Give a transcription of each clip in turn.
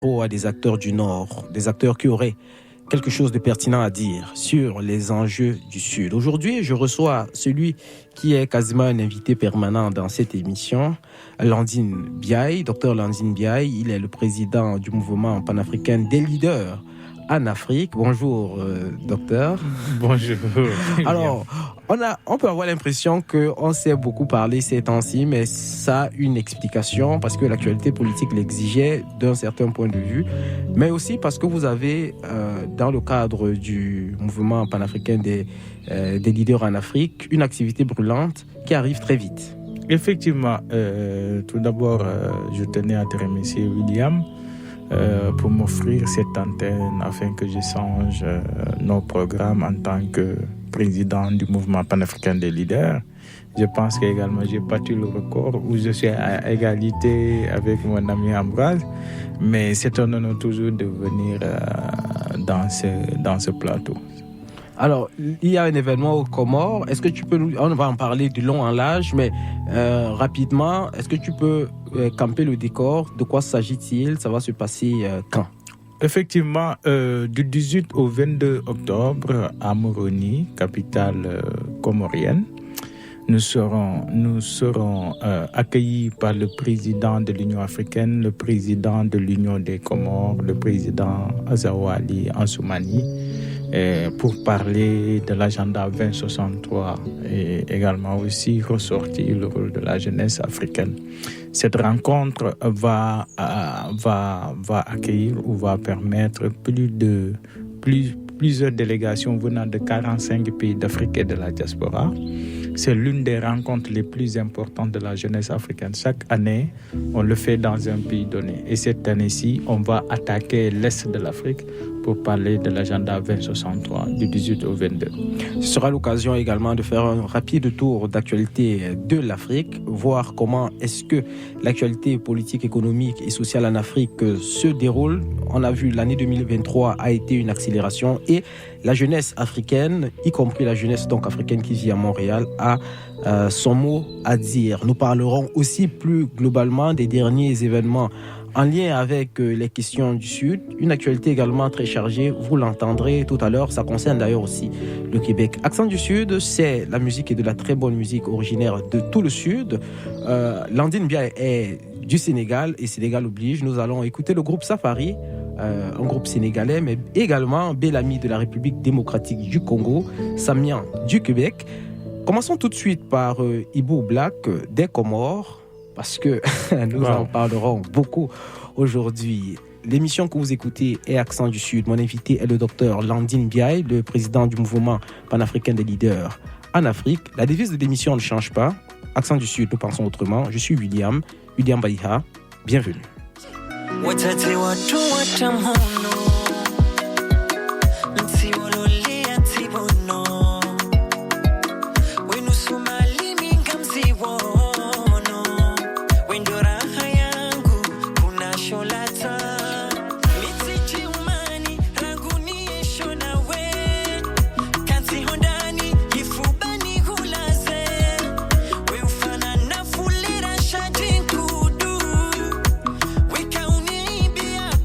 à des acteurs du Nord, des acteurs qui auraient quelque chose de pertinent à dire sur les enjeux du Sud. Aujourd'hui, je reçois celui qui est quasiment un invité permanent dans cette émission, Landine Biaye. Docteur Landine Biaye, il est le président du mouvement panafricain des leaders en Afrique. Bonjour, docteur. Bonjour. Alors, on peut avoir l'impression qu'on s'est beaucoup parlé ces temps-ci, mais ça a une explication parce que l'actualité politique l'exigeait d'un certain point de vue, mais aussi parce que vous avez, dans le cadre du mouvement panafricain des leaders en Afrique, une activité brûlante qui arrive très vite. Effectivement, tout d'abord, je tenais à te remercier, William, pour m'offrir cette antenne afin que j'échange nos programmes en tant que président du mouvement panafricain des leaders. Je pense qu'également j'ai battu le record où je suis à égalité avec mon ami Ambroise, mais c'est un honneur toujours de venir dans ce plateau. Alors, il y a un événement aux Comores. Est-ce que tu peux on va en parler du long en large, mais rapidement, est-ce que tu peux camper le décor? De quoi s'agit-il? Ça va se passer quand? Effectivement, du 18 au 22 octobre à Moroni, capitale comorienne, nous serons accueillis par le président de l'Union africaine, le président de l'Union des Comores, le président Azawali Ansoumani, pour parler de l'agenda 2063 et également aussi ressortir le rôle de la jeunesse africaine. Cette rencontre va accueillir ou va permettre plusieurs délégations venant de 45 pays d'Afrique et de la diaspora. C'est l'une des rencontres les plus importantes de la jeunesse africaine. Chaque année, on le fait dans un pays donné. Et cette année-ci, on va attaquer l'Est de l'Afrique pour parler de l'agenda 2063 du 18 au 22. Ce sera l'occasion également de faire un rapide tour d'actualité de l'Afrique, voir comment est-ce que l'actualité politique, économique et sociale en Afrique se déroule. On a vu l'année 2023 a été une accélération et la jeunesse africaine, y compris la jeunesse donc africaine qui vit à Montréal, a son mot à dire. Nous parlerons aussi plus globalement des derniers événements en lien avec les questions du Sud, une actualité également très chargée, vous l'entendrez tout à l'heure, ça concerne d'ailleurs aussi le Québec. Accent du Sud, c'est la musique et de la très bonne musique originaire de tout le Sud. Landine Biaye est du Sénégal et Sénégal oblige. Nous allons écouter le groupe Safari, un groupe sénégalais, mais également Bellamy de la République démocratique du Congo, Samian du Québec. Commençons tout de suite par Ibou Black des Comores, parce que nous en parlerons beaucoup aujourd'hui. L'émission que vous écoutez est Accent du Sud. Mon invité est le docteur Landine Biaye, le président du mouvement panafricain des leaders en Afrique. La devise de l'émission ne change pas. Accent du Sud, nous pensons autrement. Je suis William Baïha. Bienvenue.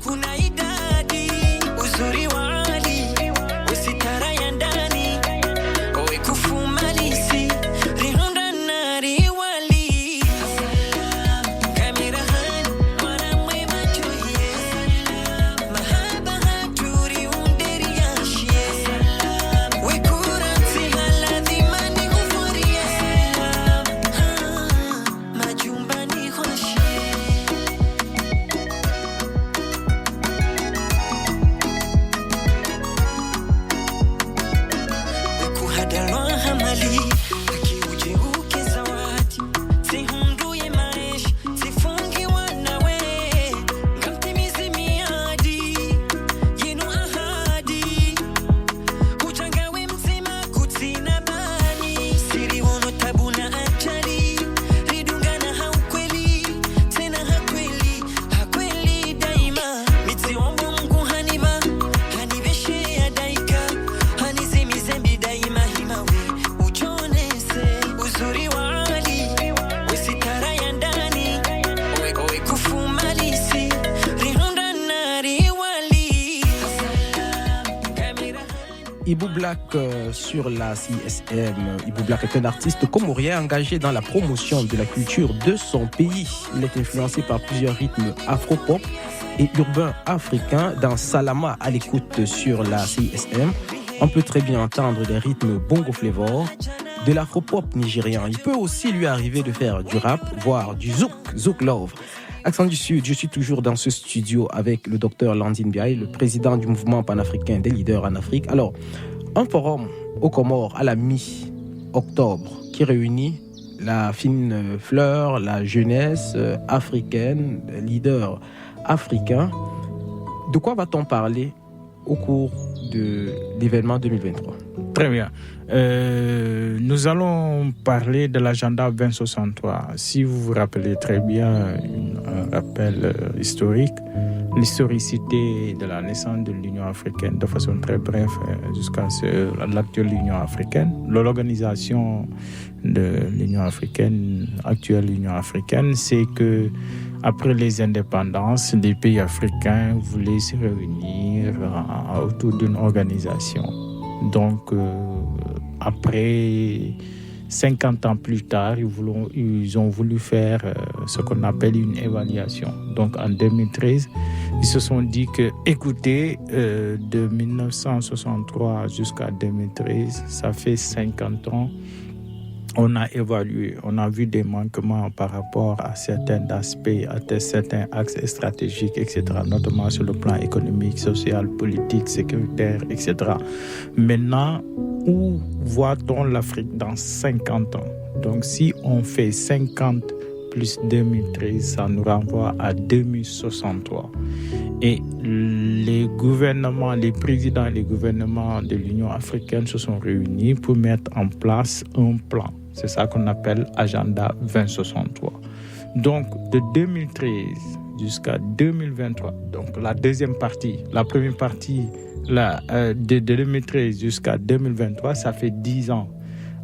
Kuna idadi Ibou Black sur la CISM. Ibou Black est un artiste comorien engagé dans la promotion de la culture de son pays. Il est influencé par plusieurs rythmes afro-pop et urbains africains. Dans Salama à l'écoute sur la CISM, on peut très bien entendre des rythmes bongo flavor, de l'afro-pop nigérian. Il peut aussi lui arriver de faire du rap, voire du zouk love. Accent du Sud, je suis toujours dans ce studio avec le docteur Landine Biaye, le président du mouvement panafricain des leaders en Afrique. Alors, un forum aux Comores à la mi-octobre qui réunit la fine fleur, la jeunesse africaine, les leaders africains. De quoi va-t-on parler au cours de l'événement 2023? Très bien. Nous allons parler de l'agenda 2063. Si vous vous rappelez très bien, un rappel historique, l'historicité de la naissance de l'Union africaine, de façon très brève, jusqu'à l'actuelle Union africaine. L'organisation de l'Union africaine, actuelle Union africaine, c'est que après les indépendances, les pays africains voulaient se réunir autour d'une organisation. Donc, après 50 ans plus tard, ils ont voulu faire ce qu'on appelle une évaluation. Donc, en 2013, ils se sont dit que, écoutez, de 1963 jusqu'à 2013, ça fait 50 ans. On a évalué, on a vu des manquements par rapport à certains aspects, à certains axes stratégiques, etc., notamment sur le plan économique, social, politique, sécuritaire, etc. Maintenant, où voit-on l'Afrique dans 50 ans? Donc, si on fait 50 plus 2013, ça nous renvoie à 2063. Et les gouvernements, les présidents et les gouvernements de l'Union africaine se sont réunis pour mettre en place un plan. C'est ça qu'on appelle Agenda 2063. Donc, de 2013 jusqu'à 2023, donc la deuxième partie, la première partie de 2013 jusqu'à 2023, ça fait 10 ans.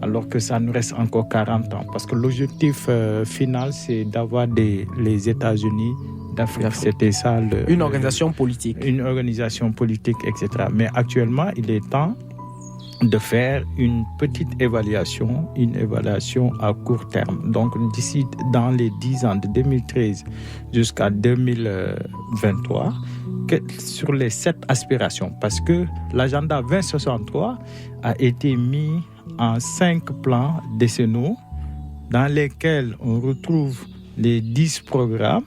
Alors que ça nous reste encore 40 ans. Parce que l'objectif final, c'est d'avoir les États-Unis d'Afrique. C'était ça. Une organisation politique. Une organisation politique, etc. Mais actuellement, il est temps de faire une petite évaluation, une évaluation à court terme. Donc, d'ici, dans les 10 ans, de 2013 jusqu'à 2023, sur les 7 aspirations. Parce que l'agenda 2063 a été mis en 5 plans décennaux dans lesquels on retrouve les 10 programmes.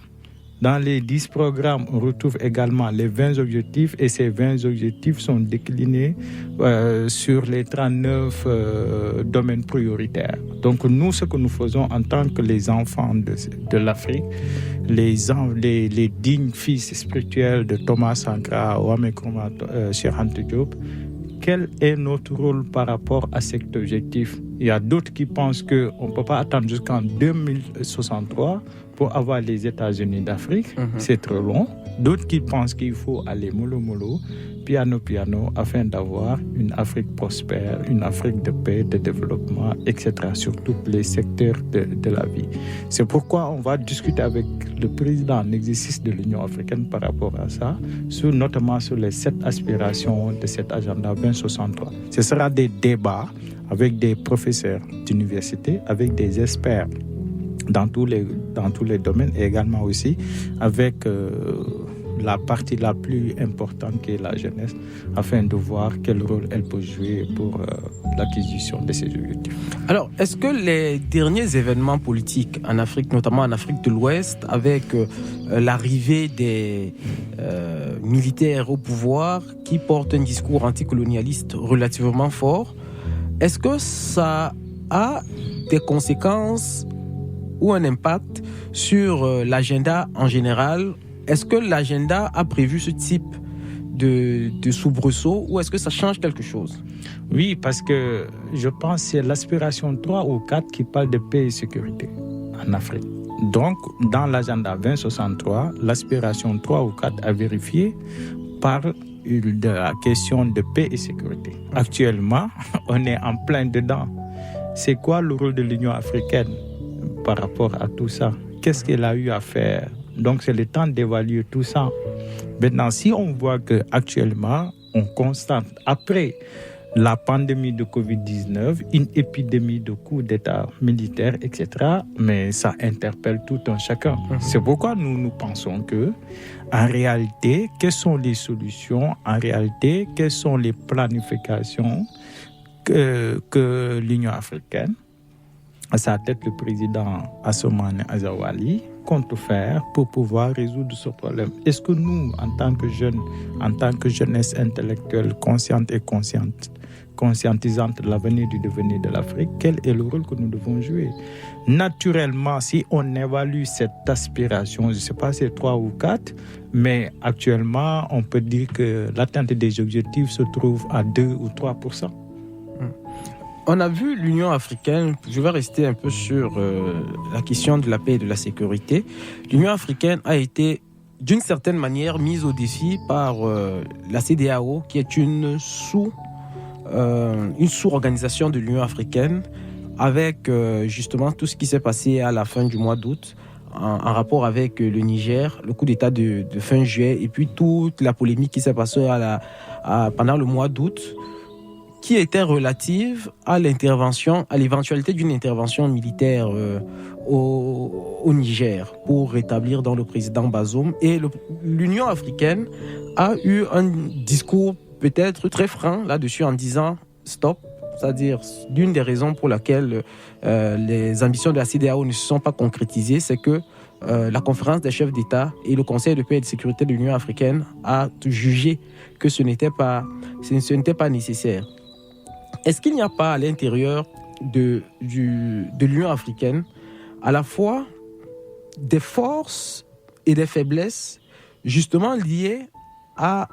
Dans les 10 programmes, on retrouve également les 20 objectifs et ces 20 objectifs sont déclinés sur les 39 domaines prioritaires. Donc nous, ce que nous faisons en tant que les enfants de l'Afrique, les dignes fils spirituels de Thomas Sankara, Kwame Nkrumah, Cheikh Anta Diop, quel est notre rôle par rapport à cet objectif? Il y a d'autres qui pensent qu'on ne peut pas attendre jusqu'en 2063 pour avoir les États-Unis d'Afrique. C'est trop long. D'autres qui pensent qu'il faut aller mollo, piano, afin d'avoir une Afrique prospère, une Afrique de paix, de développement, etc., sur tous les secteurs de la vie. C'est pourquoi on va discuter avec le président en exercice de l'Union africaine par rapport à ça, notamment sur les 7 aspirations de cet agenda 2063. Ce sera des débats avec des professeurs d'université, avec des experts dans tous les domaines et également aussi avec la partie la plus importante qui est la jeunesse, afin de voir quel rôle elle peut jouer pour l'acquisition de ces objectifs. Alors, est-ce que les derniers événements politiques en Afrique, notamment en Afrique de l'Ouest, avec l'arrivée des militaires au pouvoir qui portent un discours anticolonialiste relativement fort, est-ce que ça a des conséquences ou un impact sur l'agenda en général? Est-ce que l'agenda a prévu ce type de soubresaut ou est-ce que ça change quelque chose? Oui, parce que je pense que c'est l'aspiration 3 ou 4 qui parle de paix et sécurité en Afrique. Donc, dans l'agenda 2063, l'aspiration 3 ou 4 à vérifier parle de la question de paix et sécurité. Actuellement, on est en plein dedans. C'est quoi le rôle de l'Union africaine par rapport à tout ça? Qu'est-ce qu'elle a eu à faire? Donc, c'est le temps d'évaluer tout ça. Maintenant, si on voit qu'actuellement, on constate, après la pandémie de Covid-19, une épidémie de coups d'État militaires, etc. Mais ça interpelle tout un chacun. C'est pourquoi nous pensons que, en réalité, quelles sont les solutions? En réalité, quelles sont les planifications que l'Union africaine, à sa tête le président Assoumani Azawali, compte faire pour pouvoir résoudre ce problème? Est-ce que nous, en tant que jeunes, en tant que jeunesse intellectuelle consciente et conscientisante de l'avenir du devenir de l'Afrique, quel est le rôle que nous devons jouer? Naturellement, si on évalue cette aspiration, je ne sais pas si c'est 3 ou 4, mais actuellement, on peut dire que l'atteinte des objectifs se trouve à 2 ou 3%. On a vu l'Union africaine, je vais rester un peu sur la question de la paix et de la sécurité. L'Union africaine a été d'une certaine manière mise au défi par la CEDEAO, qui est une sous-organisation de l'Union africaine, avec justement tout ce qui s'est passé à la fin du mois d'août, en rapport avec le Niger, le coup d'État de fin juillet, et puis toute la polémique qui s'est passée pendant le mois d'août, qui était relative à l'intervention, à l'éventualité d'une intervention militaire au Niger pour rétablir dans le président Bazoum. Et l'Union africaine a eu un discours peut-être très franc là-dessus en disant stop, c'est-à-dire l'une des raisons pour laquelle les ambitions de la CEDEAO ne se sont pas concrétisées, c'est que la conférence des chefs d'État et le Conseil de paix et de sécurité de l'Union africaine a jugé que ce n'était pas nécessaire. Est-ce qu'il n'y a pas à l'intérieur de l'Union africaine à la fois des forces et des faiblesses justement liées à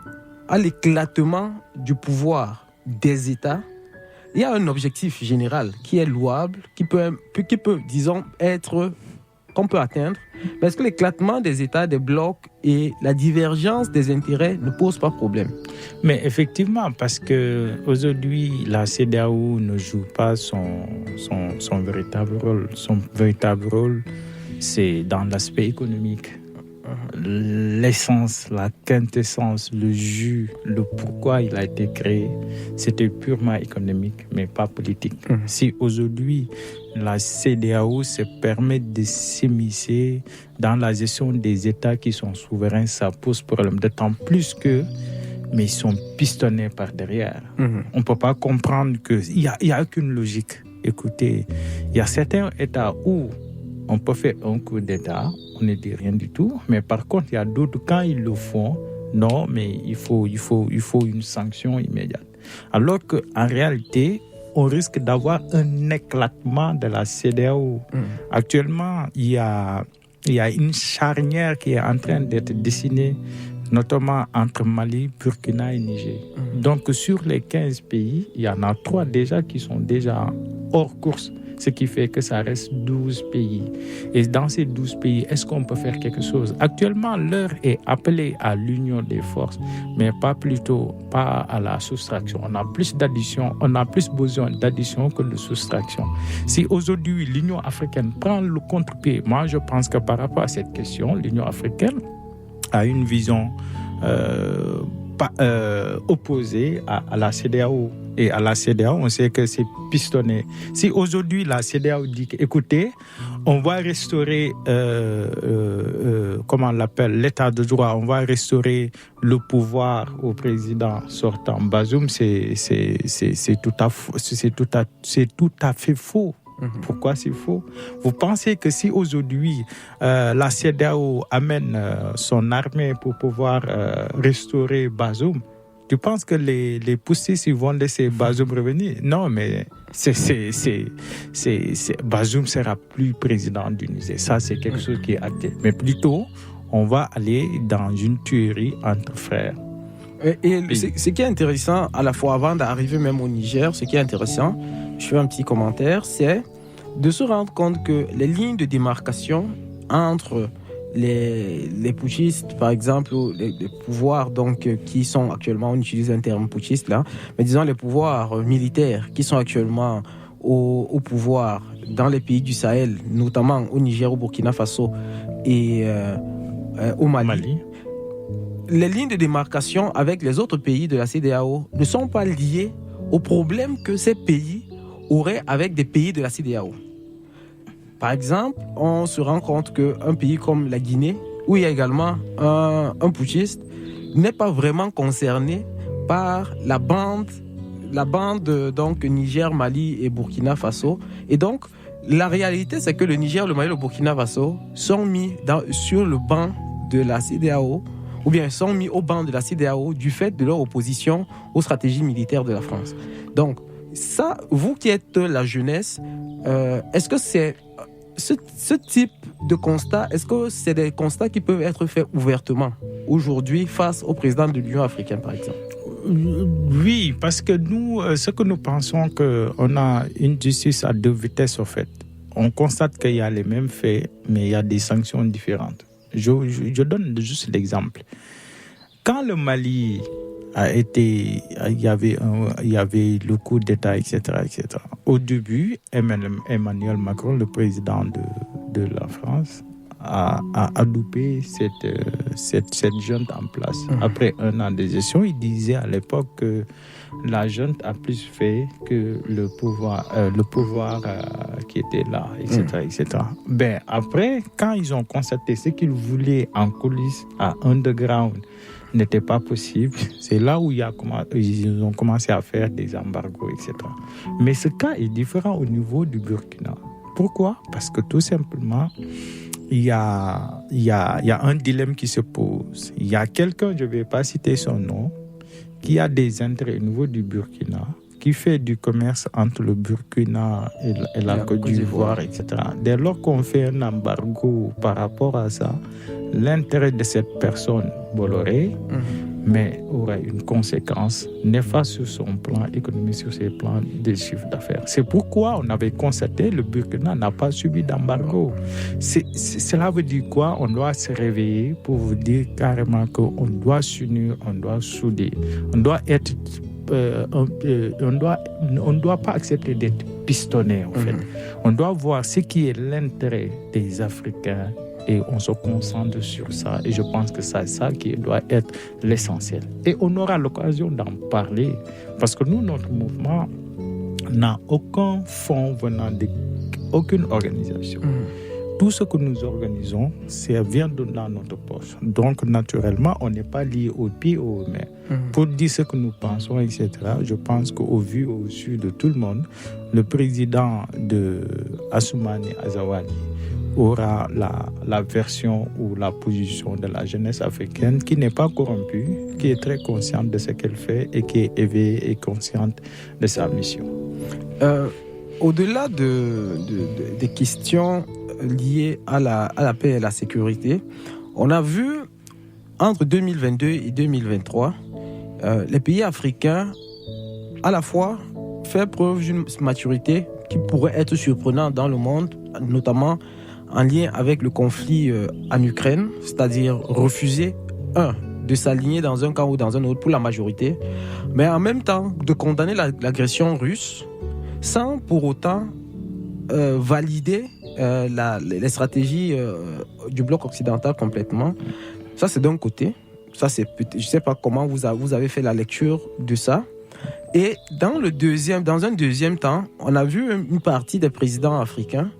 l'éclatement du pouvoir des États? Il y a un objectif général qui est louable, qui peut disons, qu'on peut atteindre, parce que l'éclatement des États, des blocs et la divergence des intérêts ne posent pas problème. Mais effectivement, parce qu'aujourd'hui, la CEDEAO ne joue pas son véritable rôle. Son véritable rôle, c'est dans l'aspect économique. L'essence, la quintessence, le jus, le pourquoi il a été créé, c'était purement économique, mais pas politique. Si aujourd'hui, la CEDEAO se permet de s'immiscer dans la gestion des États qui sont souverains, ça pose problème. D'autant plus mais ils sont pistonnés par derrière. On ne peut pas comprendre qu'il n'y a aucune logique. Écoutez, il y a certains États où on peut faire un coup d'État, on ne dit rien du tout, mais par contre, il y a d'autres, quand ils le font, non, mais il faut une sanction immédiate. Alors qu'en réalité, on risque d'avoir un éclatement de la CEDEAO. Actuellement, il y a une charnière qui est en train d'être dessinée, notamment entre Mali, Burkina et Niger. Donc, sur les 15 pays, il y en a 3 déjà qui sont déjà hors course, ce qui fait que ça reste 12 pays. Et dans ces 12 pays, est-ce qu'on peut faire quelque chose? Actuellement, l'heure est appelée à l'union des forces, mais pas à la soustraction. On a plus besoin d'addition que de soustraction. Si aujourd'hui, l'Union africaine prend le contre-pied, moi je pense que par rapport à cette question, l'Union africaine a une vision opposée à la CEDEAO. Et à la CEDEAO, on sait que c'est pistonné. Si aujourd'hui la CEDEAO dit écoutez, on va restaurer comment on l'appelle, l'état de droit, on va restaurer le pouvoir au président sortant Bazoum, c'est tout à fait faux. Pourquoi c'est faux? Vous pensez que si aujourd'hui la CEDEAO amène son armée pour pouvoir restaurer Bazoum, tu penses que les poussistes vont laisser Bazoum revenir? Non, mais Bazoum sera plus président du Niger. Ça, c'est quelque chose qui est acté. Mais plutôt, on va aller dans une tuerie entre frères. Et ce qui est intéressant, à la fois avant d'arriver même au Niger, ce qui est intéressant, je fais un petit commentaire, c'est de se rendre compte que les lignes de démarcation entre les putschistes, par exemple, les pouvoirs donc, qui sont actuellement, on utilise un terme putschiste là, mais disons les pouvoirs militaires qui sont actuellement au pouvoir dans les pays du Sahel, notamment au Niger, au Burkina Faso et au Mali. Les lignes de démarcation avec les autres pays de la CEDEAO ne sont pas liées aux problèmes que ces pays auraient avec des pays de la CEDEAO. Par exemple, on se rend compte qu'un pays comme la Guinée, où il y a également un putschiste, n'est pas vraiment concerné par la bande donc Niger, Mali et Burkina Faso. Et donc, la réalité, c'est que le Niger, le Mali et le Burkina Faso sont mis sur le banc de la CEDEAO, ou bien sont mis au banc de la CEDEAO du fait de leur opposition aux stratégies militaires de la France. Donc, ça, vous qui êtes la jeunesse, est-ce que c'est ce type de constat, est-ce que c'est des constats qui peuvent être faits ouvertement aujourd'hui face au président de l'Union africaine, par exemple? Oui, parce que nous, ce que nous pensons qu'on a une justice à deux vitesses, au fait. On constate qu'il y a les mêmes faits, mais il y a des sanctions différentes. Je donne juste l'exemple. Quand le Mali il y avait le coup d'État, etc., etc. Au début, Emmanuel Macron, le président de la France, a adoubé cette junte en place. Après un an de gestion, il disait à l'époque que la junte a plus fait que le pouvoir qui était là, etc., etc. Ben, après, quand ils ont constaté ce qu'ils voulaient en coulisses, à underground, n'était pas possible, c'est là où ils ont commencé à faire des embargos, etc. Mais ce cas est différent au niveau du Burkina. Pourquoi? Parce que tout simplement, il y a un dilemme qui se pose. Il y a quelqu'un, je ne vais pas citer son nom, qui a des intérêts au niveau du Burkina, qui fait du commerce entre le Burkina et la Côte d'Ivoire, etc. Dès lors qu'on fait un embargo par rapport à ça, l'intérêt de cette personne Bolloré, mais aura une conséquence néfaste sur son plan économique, sur ses plans de chiffre d'affaires. C'est pourquoi on avait constaté que le Burkina n'a pas subi d'embargo. Cela veut dire quoi? On doit se réveiller pour vous dire carrément qu'on doit s'unir, on doit souder, on doit être... on doit pas accepter d'être pistonné, en fait. On doit voir ce qui est l'intérêt des Africains et on se concentre sur ça. Et je pense que c'est ça qui doit être l'essentiel. Et on aura l'occasion d'en parler parce que nous, notre mouvement n'a aucun fonds venant d'aucune organisation. Tout ce que nous organisons, vient dans notre poche. Donc, naturellement, on n'est pas lié au pied ou aux mains. Pour dire ce que nous pensons, etc., je pense qu'au vu, au su de tout le monde, le président de Assoumani Azawadi aura la version ou la position de la jeunesse africaine qui n'est pas corrompue, qui est très consciente de ce qu'elle fait et qui est éveillée et consciente de sa mission. Au-delà des questions liées à la paix et la sécurité, on a vu entre 2022 et 2023 les pays africains à la fois faire preuve d'une maturité qui pourrait être surprenante dans le monde, notamment en lien avec le conflit en Ukraine, c'est-à-dire refuser, de s'aligner dans un camp ou dans un autre pour la majorité, mais en même temps de condamner l'agression russe sans pour autant valider les stratégies du bloc occidental complètement. Ça, c'est d'un côté. Ça, je ne sais pas comment vous avez fait la lecture de ça. Et dans un deuxième temps, on a vu une partie des présidents africains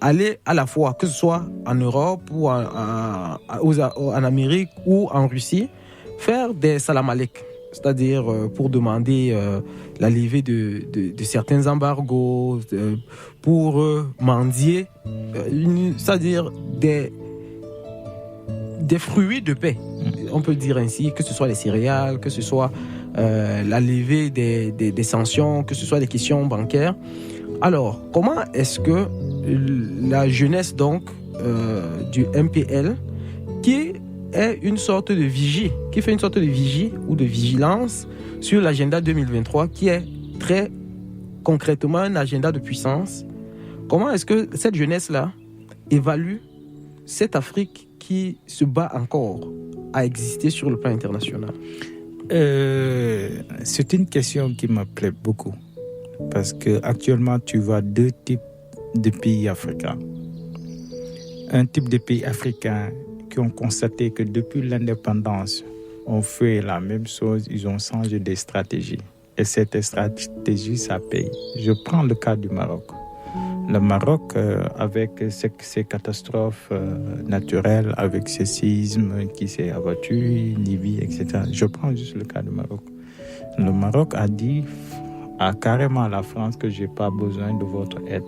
aller à la fois, que ce soit en Europe ou en Amérique ou en Russie, faire des salam aleik, c'est-à-dire pour demander la levée de certains embargos, pour mendier, c'est-à-dire des fruits de paix, on peut dire ainsi, que ce soit les céréales, que ce soit la levée des sanctions, que ce soit des questions bancaires. Alors, comment est-ce que la jeunesse donc du MPL, qui fait une sorte de vigie ou de vigilance sur l'agenda 2023, qui est très concrètement un agenda de puissance, comment est-ce que cette jeunesse-là évalue cette Afrique qui se bat encore à exister sur le plan international? C'est une question qui me plaît beaucoup. Parce qu'actuellement, tu vois deux types de pays africains. Un type de pays africains qui ont constaté que depuis l'indépendance, on fait la même chose, ils ont changé de stratégie. Et cette stratégie, ça paye. Je prends le cas du Maroc. Le Maroc, avec ces catastrophes naturelles, avec ces séismes qui s'est abattu, Libye, etc. Je prends juste le cas du Maroc. Le Maroc a dit carrément à la France que je n'ai pas besoin de votre aide,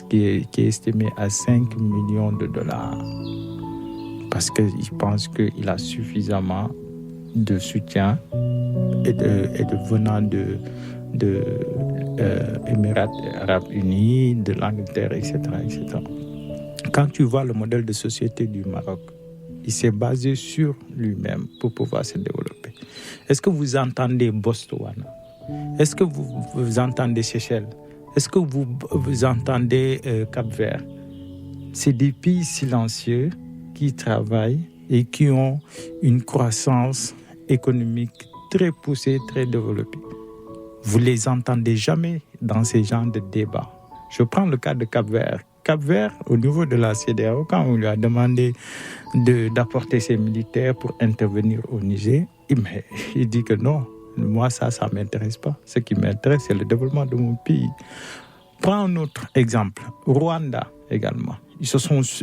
qui est estimée à 5 millions de dollars. Parce qu'il pense qu'il a suffisamment de soutien et de venant de Émirats Arabes Unis, de l'Angleterre, etc., etc. Quand tu vois le modèle de société du Maroc, il s'est basé sur lui-même pour pouvoir se développer. Est-ce que vous entendez Botswana? Est-ce que vous entendez Seychelles? Est-ce que vous entendez Cap-Vert? C'est des pays silencieux qui travaillent et qui ont une croissance économique très poussée, très développée. Vous ne les entendez jamais dans ces genres de débats. Je prends le cas de Cap-Vert. Cap-Vert, au niveau de la CEDEAO, quand on lui a demandé d'apporter ses militaires pour intervenir au Niger, il dit que non, moi ça ne m'intéresse pas. Ce qui m'intéresse, c'est le développement de mon pays. Prends un autre exemple, Rwanda également.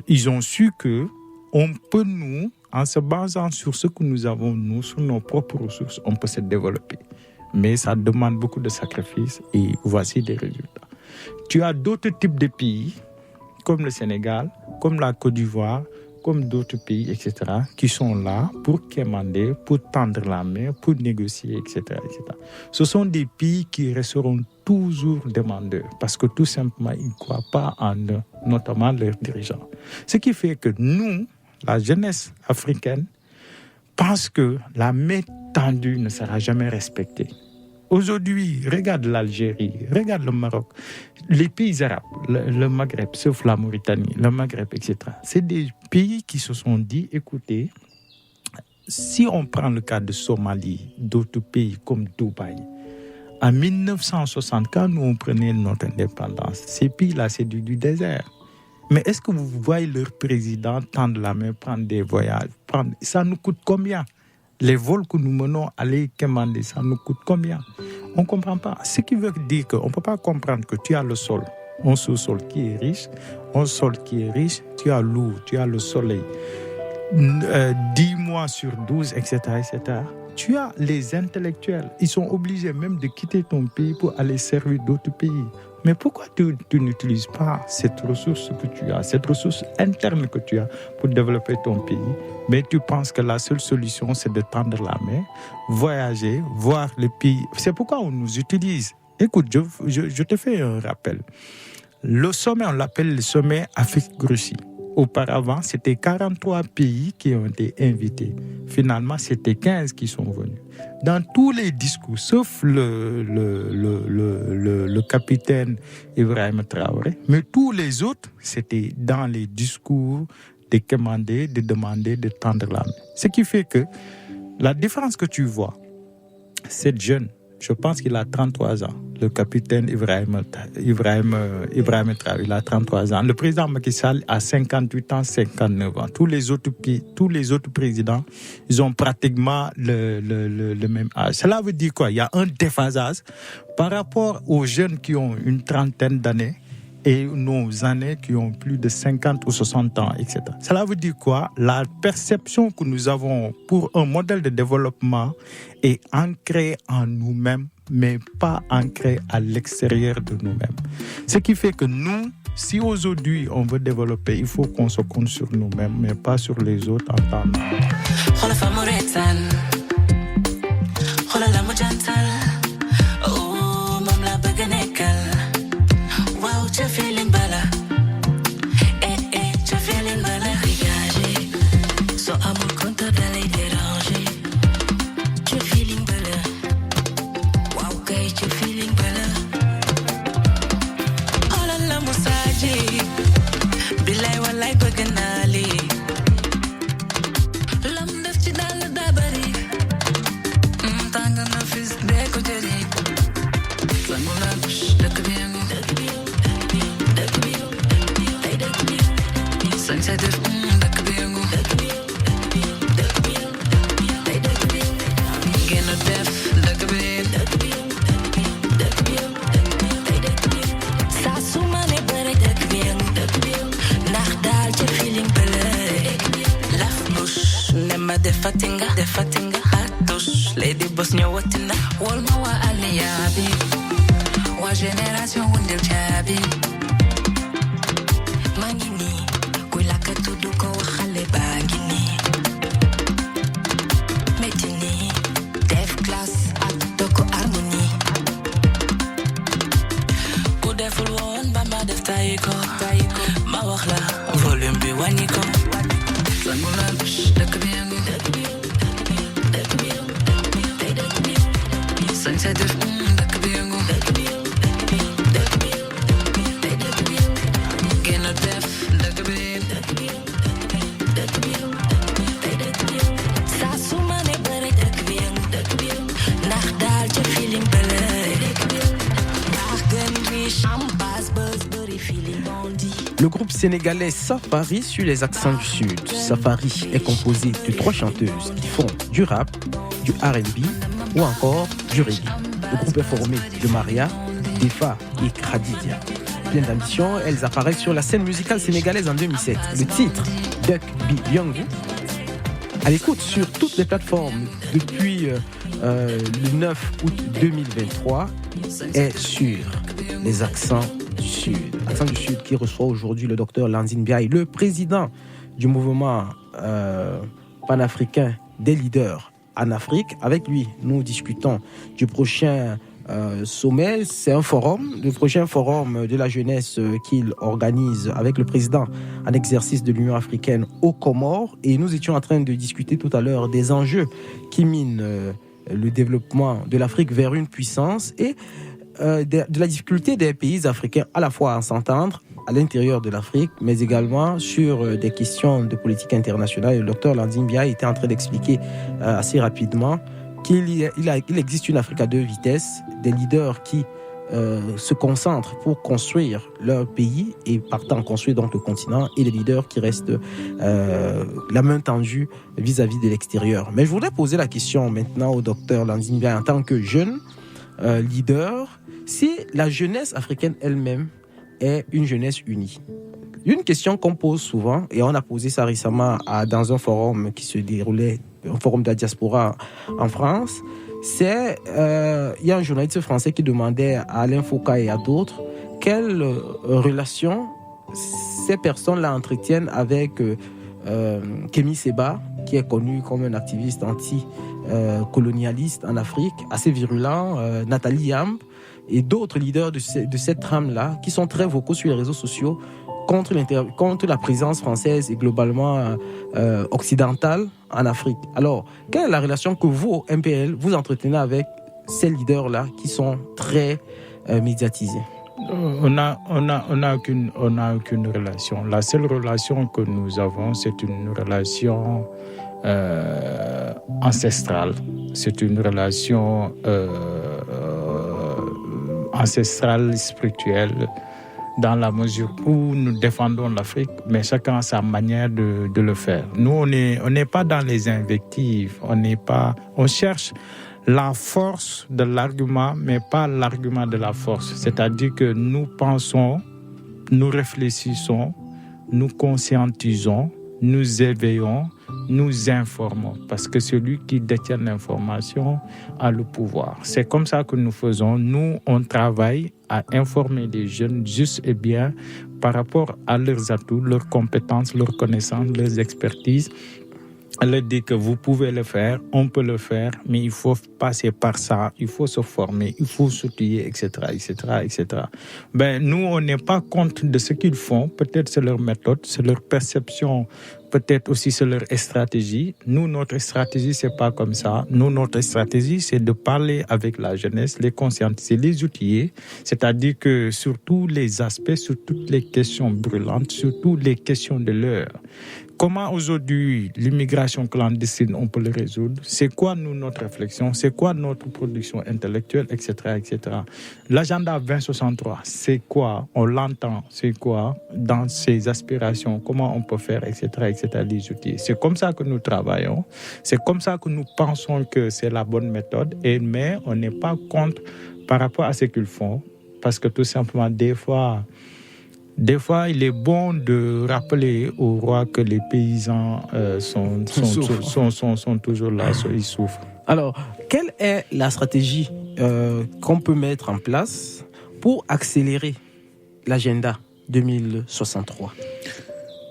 Ils ont su que on peut nous, en se basant sur ce que nous avons, nous, sur nos propres ressources, on peut se développer. Mais ça demande beaucoup de sacrifices et voici des résultats. Tu as d'autres types de pays, comme le Sénégal, comme la Côte d'Ivoire, comme d'autres pays, etc., qui sont là pour quémander, pour tendre la main, pour négocier, etc., etc. Ce sont des pays qui resteront toujours demandeurs parce que tout simplement, ils ne croient pas en eux, notamment leurs dirigeants. Ce qui fait que nous, la jeunesse africaine, pense que la main tendue ne sera jamais respectée. Aujourd'hui, regarde l'Algérie, regarde le Maroc, les pays arabes, le Maghreb, sauf la Mauritanie, le Maghreb, etc. C'est des pays qui se sont dit, écoutez, si on prend le cas de Somalie, d'autres pays comme Dubaï, en 1960, quand nous on prenait notre indépendance, ces pays-là, c'est du désert. Mais est-ce que vous voyez leur président tendre la main, prendre des voyages, ça nous coûte combien? Les vols que nous menons, aller commander, ça nous coûte combien? On ne comprend pas. Ce qui veut dire qu'on ne peut pas comprendre que tu as le sol, un sous-sol qui est riche, un sol qui est riche, tu as l'eau, tu as le soleil, 10 mois sur 12, etc., etc. Tu as les intellectuels. Ils sont obligés même de quitter ton pays pour aller servir d'autres pays. Mais pourquoi tu n'utilises pas cette ressource que tu as, cette ressource interne que tu as pour développer ton pays? Mais tu penses que la seule solution, c'est de tendre la main, voyager, voir les pays. C'est pourquoi on nous utilise. Écoute, je te fais un rappel. Le sommet, on l'appelle le sommet Afrique-Russie. Auparavant, c'était 43 pays qui ont été invités. Finalement, c'était 15 qui sont venus. Dans tous les discours, sauf le capitaine Ibrahim Traoré, mais tous les autres, c'était dans les discours de commander, de demander, de tendre la main. Ce qui fait que la différence que tu vois, cette jeune, je pense qu'il a 33 ans. Le capitaine Ibrahim Traoré, il a 33 ans. Le président Macky Sall a 58 ans, 59 ans. Tous les autres présidents, ils ont pratiquement le même âge. Cela veut dire quoi? Il y a un déphasage par rapport aux jeunes qui ont une trentaine d'années et nos années qui ont plus de 50 ou 60 ans, etc. Cela veut dire quoi? La perception que nous avons pour un modèle de développement est ancrée en nous-mêmes, mais pas ancrée à l'extérieur de nous-mêmes. Ce qui fait que nous, si aujourd'hui on veut développer, il faut qu'on se compte sur nous-mêmes, mais pas sur les autres en temps. defatinga hatos lady boss nyawatina walma wa aliyabi wa generation wundel chabi mangini kula katudu ko khale bagini metini def class atoko harmony ko deful won ba ma def tayiko ma wax la volume bi waniko Langula dak bi sunset dak bi gena def dak bi sa suma ne bare dak bi nach dal je feeling belle nach gen bi champagne buzz feeling bondi. Le groupe sénégalais Safari suit les accents du Sud. Safari est composé de 3 chanteuses qui font du rap, du R&B ou encore du reggae. Le groupe est formé de Maria, Defa et Kradidia. Pleine d'ambition, elles apparaissent sur la scène musicale sénégalaise en 2007. Le titre Duck Be Young à l'écoute sur toutes les plateformes depuis le 9 août 2023 est sur les accents du Sud. Accent du Sud qui reçoit aujourd'hui le docteur Landing Ndiaye, le président du mouvement panafricain des leaders en Afrique. Avec lui, nous discutons du prochain sommet. C'est un forum, le prochain forum de la jeunesse qu'il organise avec le président en exercice de l'Union africaine aux Comores. Et nous étions en train de discuter tout à l'heure des enjeux qui minent le développement de l'Afrique vers une puissance et de la difficulté des pays africains à la fois à s'entendre à l'intérieur de l'Afrique, mais également sur des questions de politique internationale. Le docteur Landing Ndiaye était en train d'expliquer assez rapidement qu'il existe une Afrique à 2 vitesses, des leaders qui se concentrent pour construire leur pays et partant construire donc le continent, et des leaders qui restent la main tendue vis-à-vis de l'extérieur. Mais je voudrais poser la question maintenant au docteur Landing Ndiaye en tant que jeune leader, si la jeunesse africaine elle-même est une jeunesse unie. Une question qu'on pose souvent, et on a posé ça récemment dans un forum qui se déroulait, un forum de la diaspora en France, c'est, il y a un journaliste français qui demandait à Alain Foucault et à d'autres quelle relation ces personnes-là entretiennent avec Kémy Séba, qui est connu comme un activiste anti-colonialiste en Afrique, assez virulent, Nathalie Yamb, et d'autres leaders de cette trame-là, qui sont très vocaux sur les réseaux sociaux contre la présence française et globalement occidentale en Afrique. Alors, quelle est la relation que vous, MPL, vous entretenez avec ces leaders-là qui sont très médiatisés? On n'a aucune relation. La seule relation que nous avons, c'est une relation ancestrale. C'est une relation ancestrale, spirituelle, dans la mesure où nous défendons l'Afrique, mais chacun a sa manière de le faire. Nous, on n'est pas dans les invectives, on cherche la force de l'argument, mais pas l'argument de la force. C'est-à-dire que nous pensons, nous réfléchissons, nous conscientisons, nous éveillons, nous informons, parce que celui qui détient l'information a le pouvoir. C'est comme ça que nous faisons. Nous, on travaille à informer les jeunes juste et bien par rapport à leurs atouts, leurs compétences, leurs connaissances, leurs expertises. Elle leur dit que vous pouvez le faire, on peut le faire, mais il faut passer par ça, il faut se former, il faut s'outiller, etc., etc., etc. Nous, on n'est pas contre de ce qu'ils font. Peut-être c'est leur méthode, c'est leur perception, peut-être aussi c'est leur stratégie. Nous, notre stratégie, c'est pas comme ça. Nous, notre stratégie, c'est de parler avec la jeunesse, les conscientiser, les outiller. C'est-à-dire que sur tous les aspects, sur toutes les questions brûlantes, sur toutes les questions de l'heure, comment aujourd'hui l'immigration clandestine, on peut le résoudre? C'est quoi notre réflexion? C'est quoi notre production intellectuelle, etc., etc. L'agenda 2063, c'est quoi? On l'entend. C'est quoi dans ses aspirations? Comment on peut faire, etc., etc., les outils? C'est comme ça que nous travaillons. C'est comme ça que nous pensons que c'est la bonne méthode. Mais on n'est pas contre par rapport à ce qu'ils font, parce que tout simplement, des fois, Des fois, il est bon de rappeler au roi que les paysans sont toujours là, ils souffrent. Alors, quelle est la stratégie qu'on peut mettre en place pour accélérer l'agenda 2063?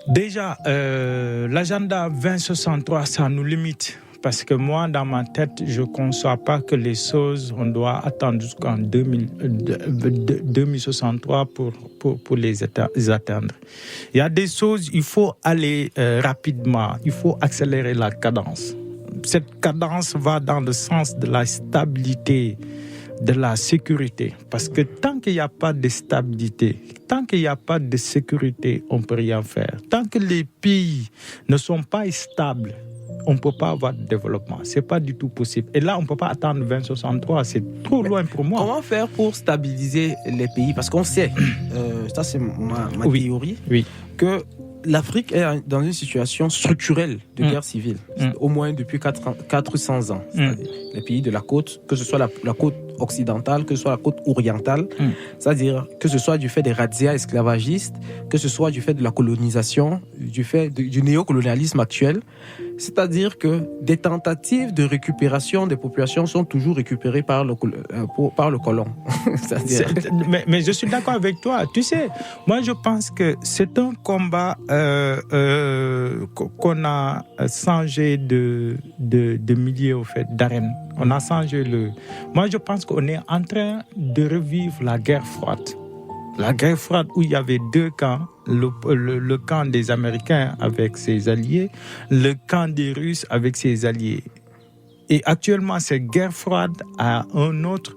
Déjà, l'agenda 2063, ça nous limite. Parce que moi, dans ma tête, je ne conçois pas que les choses, on doit attendre jusqu'en 2063 pour les atteindre. Il y a des choses, il faut aller rapidement, il faut accélérer la cadence. Cette cadence va dans le sens de la stabilité, de la sécurité. Parce que tant qu'il n'y a pas de stabilité, tant qu'il n'y a pas de sécurité, on ne peut rien faire. Tant que les pays ne sont pas stables, on ne peut pas avoir de développement. Ce n'est pas du tout possible. Et là, on ne peut pas attendre 2063. C'est trop loin pour moi. Comment faire pour stabiliser les pays? Parce qu'on sait, ça c'est ma théorie, que l'Afrique est dans une situation structurelle de guerre civile, au moins depuis 400 ans. C'est-à-dire les pays de la côte, que ce soit la côte occidentale, que ce soit la côte orientale, c'est-à-dire que ce soit du fait des razzias esclavagistes, que ce soit du fait de la colonisation, du fait du néocolonialisme actuel. C'est-à-dire que des tentatives de récupération des populations sont toujours récupérées par le colon. mais je suis d'accord avec toi. Tu sais, moi je pense que c'est un combat qu'on a changé de milieu, au fait, d'arène. On a changé Moi je pense qu'on est en train de revivre la guerre froide. La guerre froide où il y avait deux camps, le camp des Américains avec ses alliés, le camp des Russes avec ses alliés. Et actuellement, cette guerre froide a un autre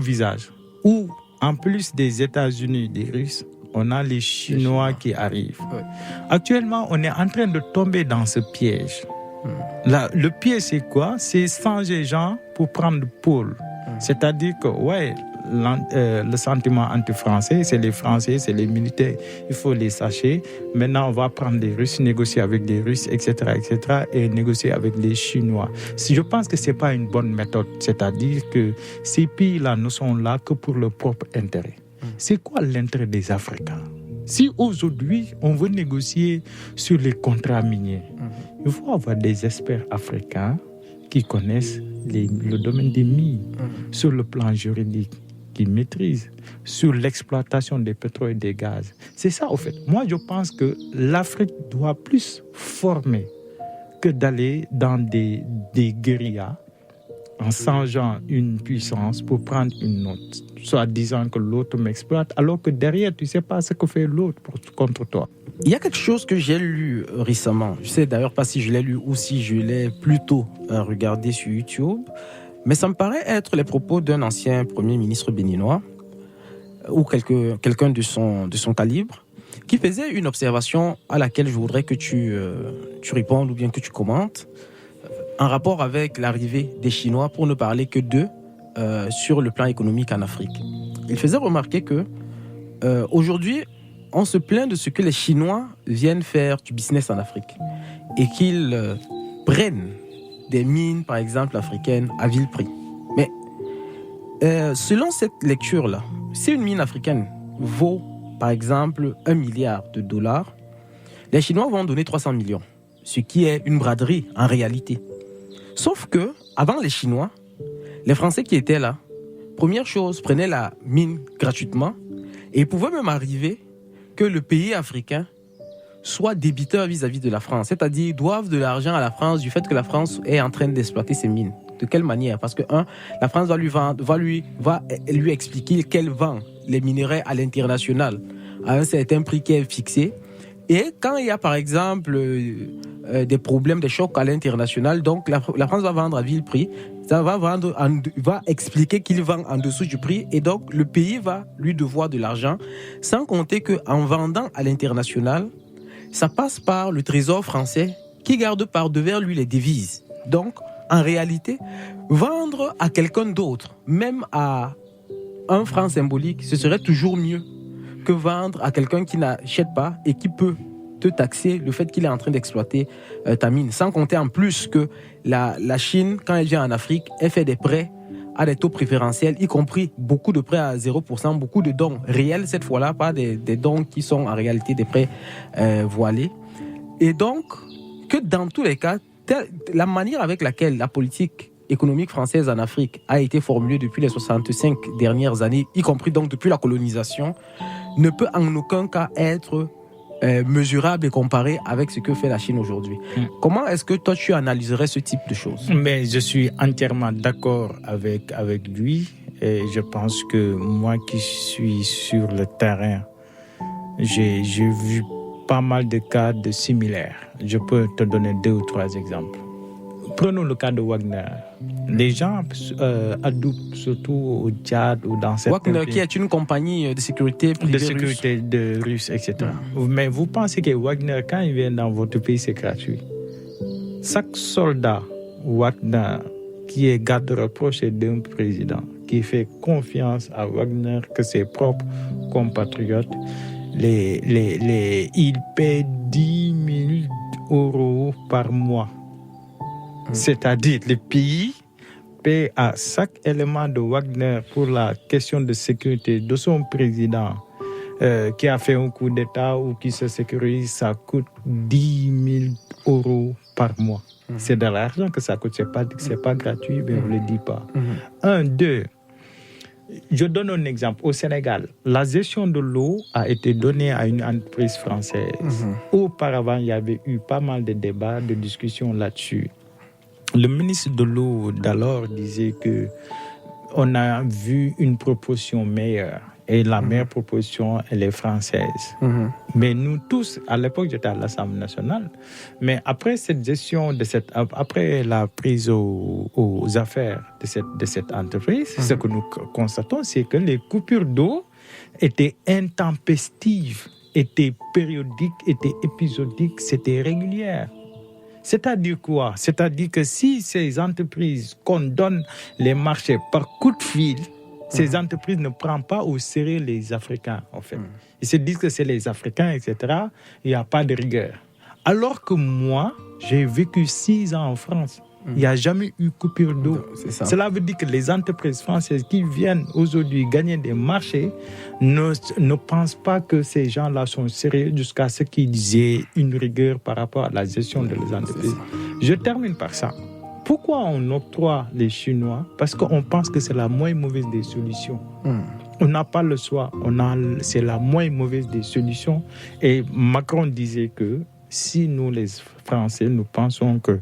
visage, où en plus des États-Unis, des Russes, on a les Chinois qui arrivent. Ouais. Actuellement, on est en train de tomber dans ce piège. Là, le piège, c'est quoi? C'est changer gens pour prendre le pôle. C'est-à-dire que, le sentiment anti-français, c'est les Français, c'est les militaires, il faut les sacher. Maintenant, on va prendre les Russes, négocier avec des Russes, etc., et négocier avec les Chinois. Je pense que ce n'est pas une bonne méthode. C'est-à-dire que ces pays-là ne sont là que pour leur propre intérêt. C'est quoi l'intérêt des Africains? Si aujourd'hui, on veut négocier sur les contrats miniers, il faut avoir des experts africains qui connaissent le domaine des mines sur le plan juridique, qui maîtrisent sur l'exploitation des pétroles et des gaz. C'est ça, au fait. Moi, je pense que l'Afrique doit plus former que d'aller dans des guérillas en changeant une puissance pour prendre une autre, soit disant que l'autre m'exploite, alors que derrière, tu ne sais pas ce que fait l'autre contre toi. Il y a quelque chose que j'ai lu récemment. Je ne sais d'ailleurs pas si je l'ai lu ou si je l'ai plutôt regardé sur YouTube, mais ça me paraît être les propos d'un ancien Premier ministre béninois ou quelqu'un de son calibre qui faisait une observation à laquelle je voudrais que tu répondes ou bien que tu commentes en rapport avec l'arrivée des Chinois, pour ne parler que d'eux sur le plan économique en Afrique. Il faisait remarquer que aujourd'hui, on se plaint de ce que les Chinois viennent faire du business en Afrique et qu'ils prennent des mines, par exemple, africaines à vil prix. Mais selon cette lecture-là, si une mine africaine vaut, par exemple, $1 milliard, les Chinois vont donner 300 millions, ce qui est une braderie en réalité. Sauf que, avant les Chinois, les Français qui étaient là, première chose, prenaient la mine gratuitement et il pouvait même arriver que le pays africain soit débiteur vis-à-vis de la France. C'est-à-dire, ils doivent de l'argent à la France du fait que la France est en train d'exploiter ses mines. De quelle manière? Parce que, la France va lui expliquer qu'elle vend les minerais à l'international à un certain prix qui est fixé. Et quand il y a, par exemple, des problèmes, des chocs à l'international, donc la France va vendre à vil prix, ça va expliquer qu'il vend en dessous du prix, et donc le pays va lui devoir de l'argent, sans compter qu'en vendant à l'international, ça passe par le trésor français qui garde par devers lui les devises. Donc, en réalité, vendre à quelqu'un d'autre, même à un franc symbolique, ce serait toujours mieux que vendre à quelqu'un qui n'achète pas et qui peut te taxer le fait qu'il est en train d'exploiter ta mine. Sans compter en plus que la Chine, quand elle vient en Afrique, elle fait des prêts à des taux préférentiels, y compris beaucoup de prêts à 0%, beaucoup de dons réels cette fois-là, pas des dons qui sont en réalité des prêts voilés. Et donc, que dans tous les cas, la manière avec laquelle la politique économique française en Afrique a été formulée depuis les 65 dernières années, y compris donc depuis la colonisation, ne peut en aucun cas être mesurable et comparé avec ce que fait la Chine aujourd'hui. Comment est-ce que toi tu analyserais ce type de choses? Mais je suis entièrement d'accord avec lui et je pense que moi qui suis sur le terrain, j'ai vu pas mal de cas de similaires. Je peux te donner 2 ou 3 exemples. Prenons le cas de Wagner. Les gens adoubent surtout au Tchad ou dans certains Wagner pays. qui est une compagnie de sécurité privée De sécurité de russe, etc. Mais vous pensez que Wagner, quand il vient dans votre pays, c'est gratuit. Chaque soldat Wagner qui est garde rapproché d'un président, qui fait confiance à Wagner, que ses propres compatriotes, il paie 10 000 euros par mois. C'est-à-dire, le pays paie à chaque élément de Wagner pour la question de sécurité de son président qui a fait un coup d'État ou qui se sécurise, ça coûte 10 000 euros par mois. C'est de l'argent que ça coûte, c'est pas gratuit, mais on ne le dit pas. 1, 2, je donne un exemple. Au Sénégal, la gestion de l'eau a été donnée à une entreprise française. Auparavant, il y avait eu pas mal de débats, de discussions là-dessus. Le ministre de l'eau d'alors disait que on a vu une proposition meilleure. Et la meilleure proposition, elle est française. Mais nous tous, à l'époque, j'étais à l'Assemblée nationale. Mais après cette gestion, après la prise aux affaires de cette entreprise, ce que nous constatons, c'est que les coupures d'eau étaient intempestives, étaient périodiques, étaient épisodiques, c'était régulière. C'est-à-dire quoi? C'est-à-dire que si ces entreprises qu'on donne les marchés par coup de fil, ces entreprises ne prennent pas au sérieux les Africains, en fait. Ils se disent que c'est les Africains, etc. Il n'y a pas de rigueur. Alors que moi, j'ai vécu 6 ans en France. Il n'y a jamais eu coupure d'eau. Cela veut dire que les entreprises françaises qui viennent aujourd'hui gagner des marchés ne pensent pas que ces gens-là sont sérieux jusqu'à ce qu'ils aient une rigueur par rapport à la gestion de les entreprises. Je termine par ça. Pourquoi on octroie les Chinois? Parce qu'on pense que c'est la moins mauvaise des solutions. On n'a pas le choix. C'est la moins mauvaise des solutions. Et Macron disait que si nous, les Français, nous pensons que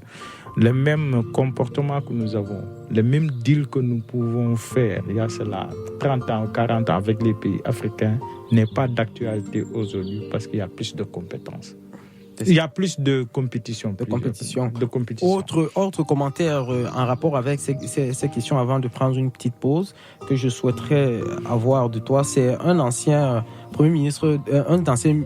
le même comportement que nous avons, le même deal que nous pouvons faire, il y a cela 30 ans, 40 ans avec les pays africains, n'est pas d'actualité aujourd'hui parce qu'il y a plus de compétences. Il y a plus de compétition. Autre commentaire en rapport avec ces questions avant de prendre une petite pause que je souhaiterais avoir de toi, c'est un ancien Premier ministre, un ancien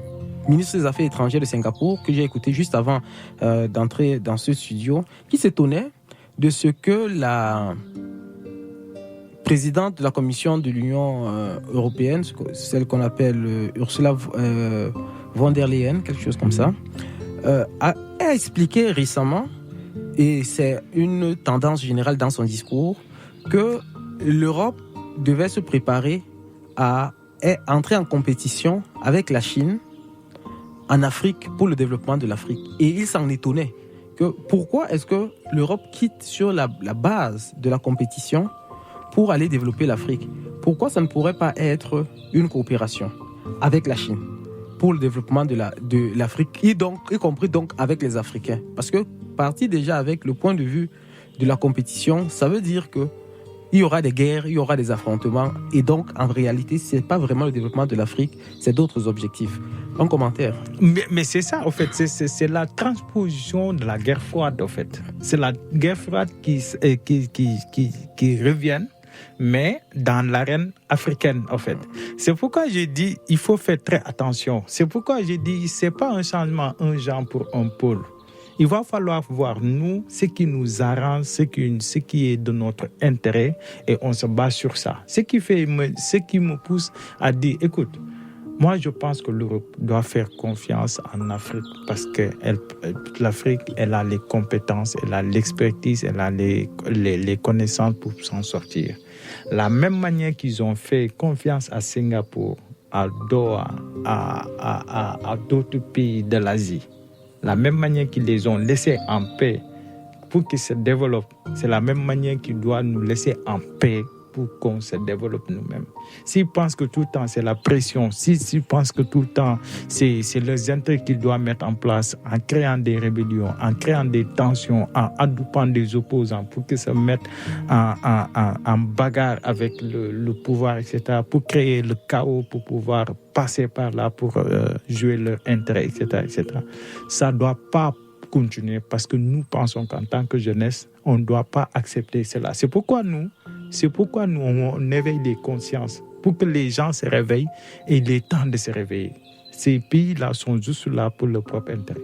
ministre des Affaires étrangères de Singapour que j'ai écouté juste avant d'entrer dans ce studio, qui s'étonnait de ce que la présidente de la Commission de l'Union européenne, celle qu'on appelle Ursula von der Leyen, quelque chose comme ça, a expliqué récemment, et c'est une tendance générale dans son discours, que l'Europe devait se préparer à entrer en compétition avec la Chine en Afrique pour le développement de l'Afrique. Et il s'en étonnait. Pourquoi est-ce que l'Europe quitte sur la base de la compétition pour aller développer l'Afrique? Pourquoi ça ne pourrait pas être une coopération avec la Chine pour le développement de l'Afrique, y compris donc avec les Africains? Parce que partir déjà avec le point de vue de la compétition, ça veut dire que il y aura des guerres, il y aura des affrontements, et donc en réalité, c'est pas vraiment le développement de l'Afrique, c'est d'autres objectifs. Un commentaire. Mais c'est ça, en fait, c'est la transposition de la guerre froide, en fait. C'est la guerre froide qui revient, mais dans l'arène africaine, en fait. C'est pourquoi j'ai dit, il faut faire très attention. C'est pourquoi j'ai dit, c'est pas un changement, un genre pour un pôle. Il va falloir voir, nous, ce qui nous arrange, ce qui est de notre intérêt, et on se base sur ça. Ce qui me pousse à dire, écoute, Moi, je pense que l'Europe doit faire confiance en Afrique parce que l'Afrique, elle a les compétences, elle a l'expertise, elle a les connaissances pour s'en sortir. La même manière qu'ils ont fait confiance à Singapour, à Doha, à d'autres pays de l'Asie, la même manière qu'ils les ont laissés en paix pour qu'ils se développent, c'est la même manière qu'ils doivent nous laisser en paix pour qu'on se développe nous-mêmes. S'ils pensent que tout le temps c'est la pression, s'ils pensent que tout le temps c'est leurs intérêts qu'ils doivent mettre en place en créant des rébellions, en créant des tensions, en adoupant des opposants pour qu'ils se mettent en bagarre avec le pouvoir, etc., pour créer le chaos, pour pouvoir passer par là, pour jouer leur intérêt, etc., ça ne doit pas continuer parce que nous pensons qu'en tant que jeunesse, on ne doit pas accepter cela. C'est pourquoi nous, on éveille les consciences pour que les gens se réveillent et il est temps de se réveiller. Ces pays-là sont juste là pour leur propre intérêt.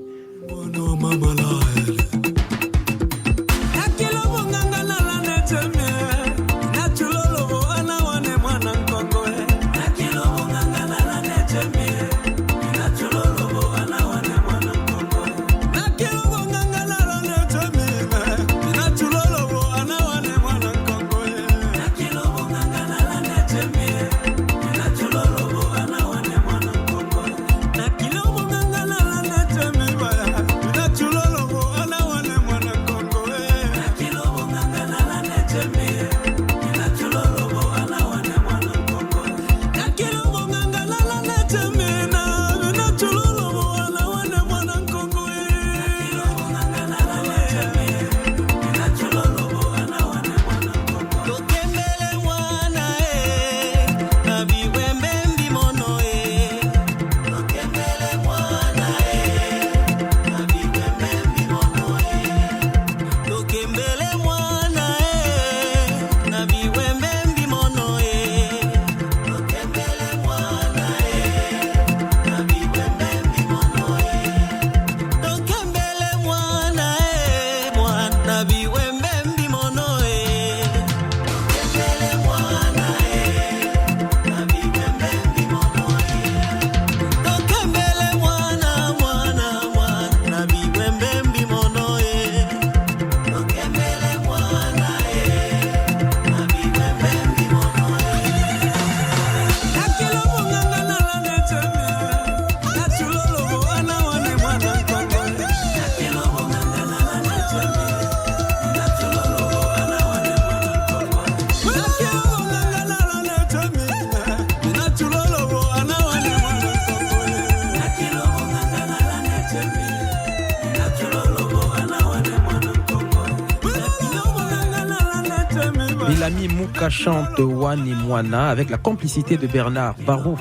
Bellamy Mouka chante Wani Mwana avec la complicité de Bernard Barou.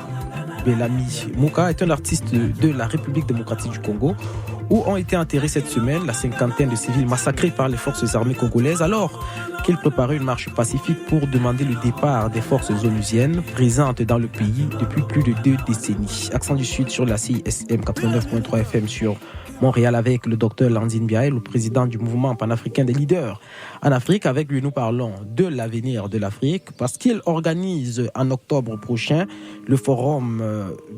Bellamy Mouka est un artiste de la République démocratique du Congo où ont été enterrés cette semaine la cinquantaine de civils massacrés par les forces armées congolaises alors qu'ils préparaient une marche pacifique pour demander le départ des forces onusiennes présentes dans le pays depuis plus de 2 décennies. Accent du Sud sur la CISM 89.3 FM sur Montréal avec le docteur Landine Biaye, le président du mouvement panafricain des leaders en Afrique. Avec lui, nous parlons de l'avenir de l'Afrique parce qu'il organise en octobre prochain le forum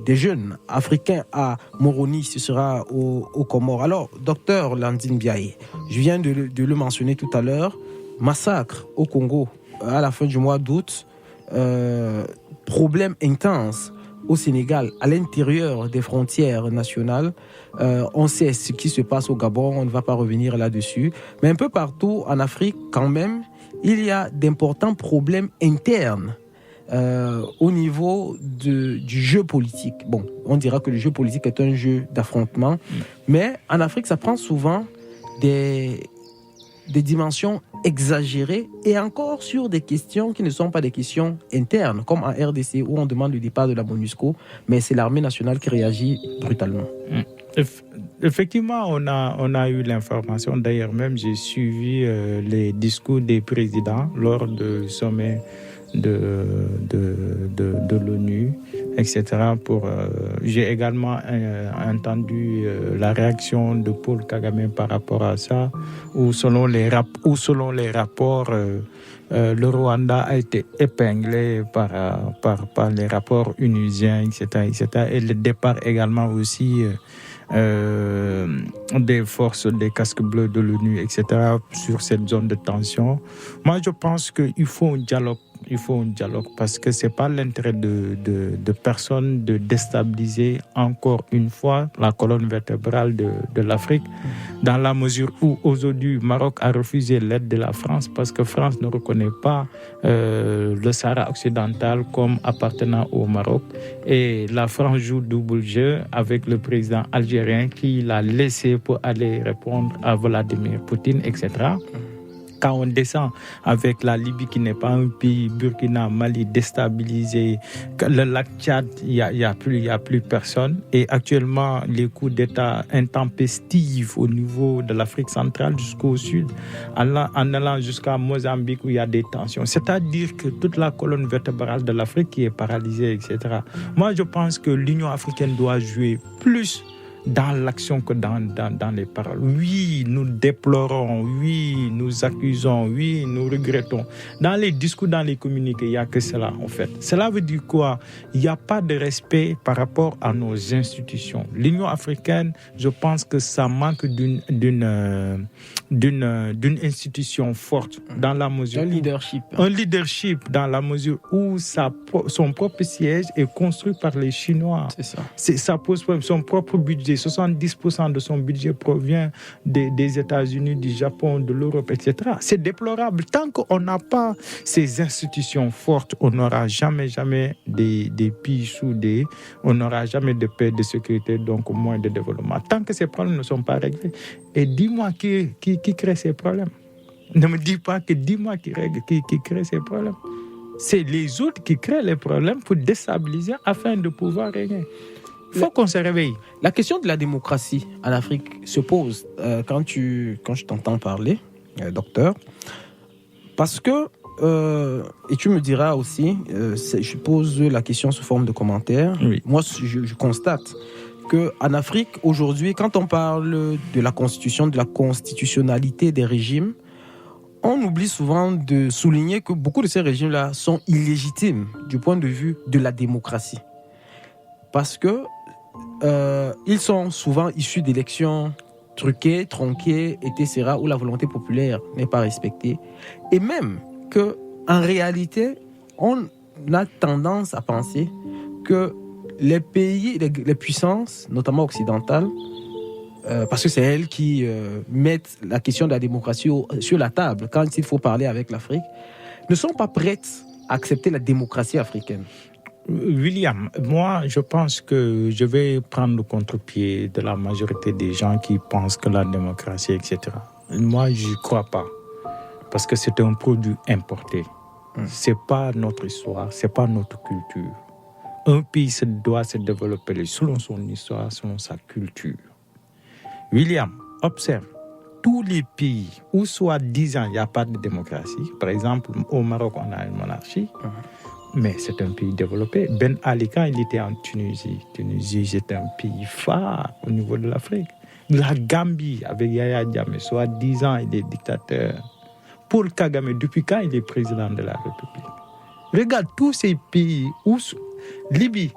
des jeunes africains à Moroni. Ce sera au Comores. Alors, docteur Landine Biaye, je viens de le mentionner tout à l'heure, massacre au Congo à la fin du mois d'août, problème intense au Sénégal, à l'intérieur des frontières nationales. On sait ce qui se passe au Gabon, on ne va pas revenir là-dessus. Mais un peu partout en Afrique, quand même, il y a d'importants problèmes internes au niveau du jeu politique. Bon, on dira que le jeu politique est un jeu d'affrontement, mais en Afrique, ça prend souvent des dimensions exagérées et encore sur des questions qui ne sont pas des questions internes, comme en RDC où on demande le départ de la MONUSCO, mais c'est l'armée nationale qui réagit brutalement. Effectivement, on a eu l'information. D'ailleurs, même j'ai suivi les discours des présidents lors du sommet de l'ONU etc. J'ai également entendu la réaction de Paul Kagame par rapport à ça, où selon les rapports, le Rwanda a été épinglé par les rapports onusiens, etc. Et le départ également aussi des forces, des casques bleus de l'ONU, etc. sur cette zone de tension. Moi, je pense qu'il faut un dialogue. Il faut un dialogue parce que ce n'est pas l'intérêt de personne de déstabiliser encore une fois la colonne vertébrale de l'Afrique, dans la mesure où aujourd'hui le Maroc a refusé l'aide de la France parce que la France ne reconnaît pas le Sahara occidental comme appartenant au Maroc, et la France joue double jeu avec le président algérien qui l'a laissé pour aller répondre à Vladimir Poutine, etc. Quand on descend avec la Libye qui n'est pas un pays, Burkina, Mali déstabilisé, le lac Tchad, il y a plus personne. Et actuellement, les coups d'État intempestifs au niveau de l'Afrique centrale jusqu'au sud, en allant jusqu'à Mozambique où il y a des tensions. C'est-à-dire que toute la colonne vertébrale de l'Afrique qui est paralysée, etc. Moi, je pense que l'Union africaine doit jouer plus dans l'action que dans les paroles. Oui, nous déplorons, oui, nous accusons, oui, nous regrettons. Dans les discours, dans les communiqués, il n'y a que cela, en fait. Cela veut dire quoi? Il n'y a pas de respect par rapport à nos institutions. L'Union africaine, je pense que ça manque d'une institution forte dans la mesure un leadership. Un leadership dans la mesure où son propre siège est construit par les Chinois. C'est ça. Ça pose problème. Son propre budget, 70% de son budget provient des États-Unis, du Japon, de l'Europe, etc. C'est déplorable. Tant qu'on n'a pas ces institutions fortes, on n'aura jamais des pays soudés, on n'aura jamais de paix, de sécurité, donc moins de développement. Tant que ces problèmes ne sont pas réglés. Et dis-moi qui crée ces problèmes. Ne me dis pas que dis-moi qui crée ces problèmes. C'est les autres qui créent les problèmes pour déstabiliser afin de pouvoir régner. Il faut qu'on se réveille. La question de la démocratie en Afrique se pose quand je t'entends parler, docteur, parce que, et tu me diras aussi, je pose la question sous forme de commentaire. Oui. Moi, je constate qu'en Afrique, aujourd'hui, quand on parle de la constitution, de la constitutionnalité des régimes, on oublie souvent de souligner que beaucoup de ces régimes-là sont illégitimes du point de vue de la démocratie. Parce que ils sont souvent issus d'élections truquées, tronquées, etc., où la volonté populaire n'est pas respectée. Et même qu'en réalité, on a tendance à penser que les pays, les puissances, notamment occidentales, parce que c'est elles qui mettent la question de la démocratie sur la table quand il faut parler avec l'Afrique, ne sont pas prêtes à accepter la démocratie africaine. William, moi, je pense que je vais prendre le contre-pied de la majorité des gens qui pensent que la démocratie, etc. Moi, je n'y crois pas. Parce que c'est un produit importé. Ce n'est pas notre histoire, ce n'est pas notre culture. Un pays doit se développer selon son histoire, selon sa culture. William, observe. Tous les pays où, soi-disant, il n'y a pas de démocratie, par exemple, au Maroc, on a une monarchie, mais c'est un pays développé. Ben Ali, quand il était en Tunisie, c'est un pays phare au niveau de l'Afrique. La Gambie, avec Yaya Jammeh, soi-disant, il est dictateur. Paul Kagame, depuis quand il est président de la République? Regarde tous ces pays où... Libye.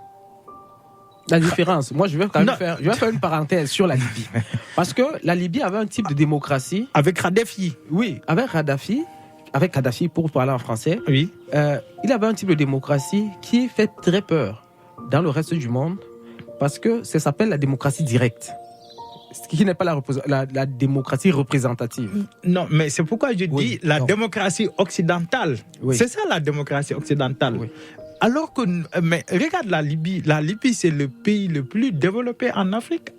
La différence, moi je vais quand même faire une parenthèse sur la Libye. Parce que la Libye avait un type de démocratie. Avec Kadhafi. Oui, avec Kadhafi, pour parler en français. Oui. Il avait un type de démocratie qui fait très peur dans le reste du monde parce que ça s'appelle la démocratie directe. Ce qui n'est pas la démocratie représentative. Non, mais c'est pourquoi je dis démocratie occidentale. Oui. C'est ça la démocratie occidentale. Oui. Alors que, mais regarde la Libye. La Libye, c'est le pays le plus développé en Afrique.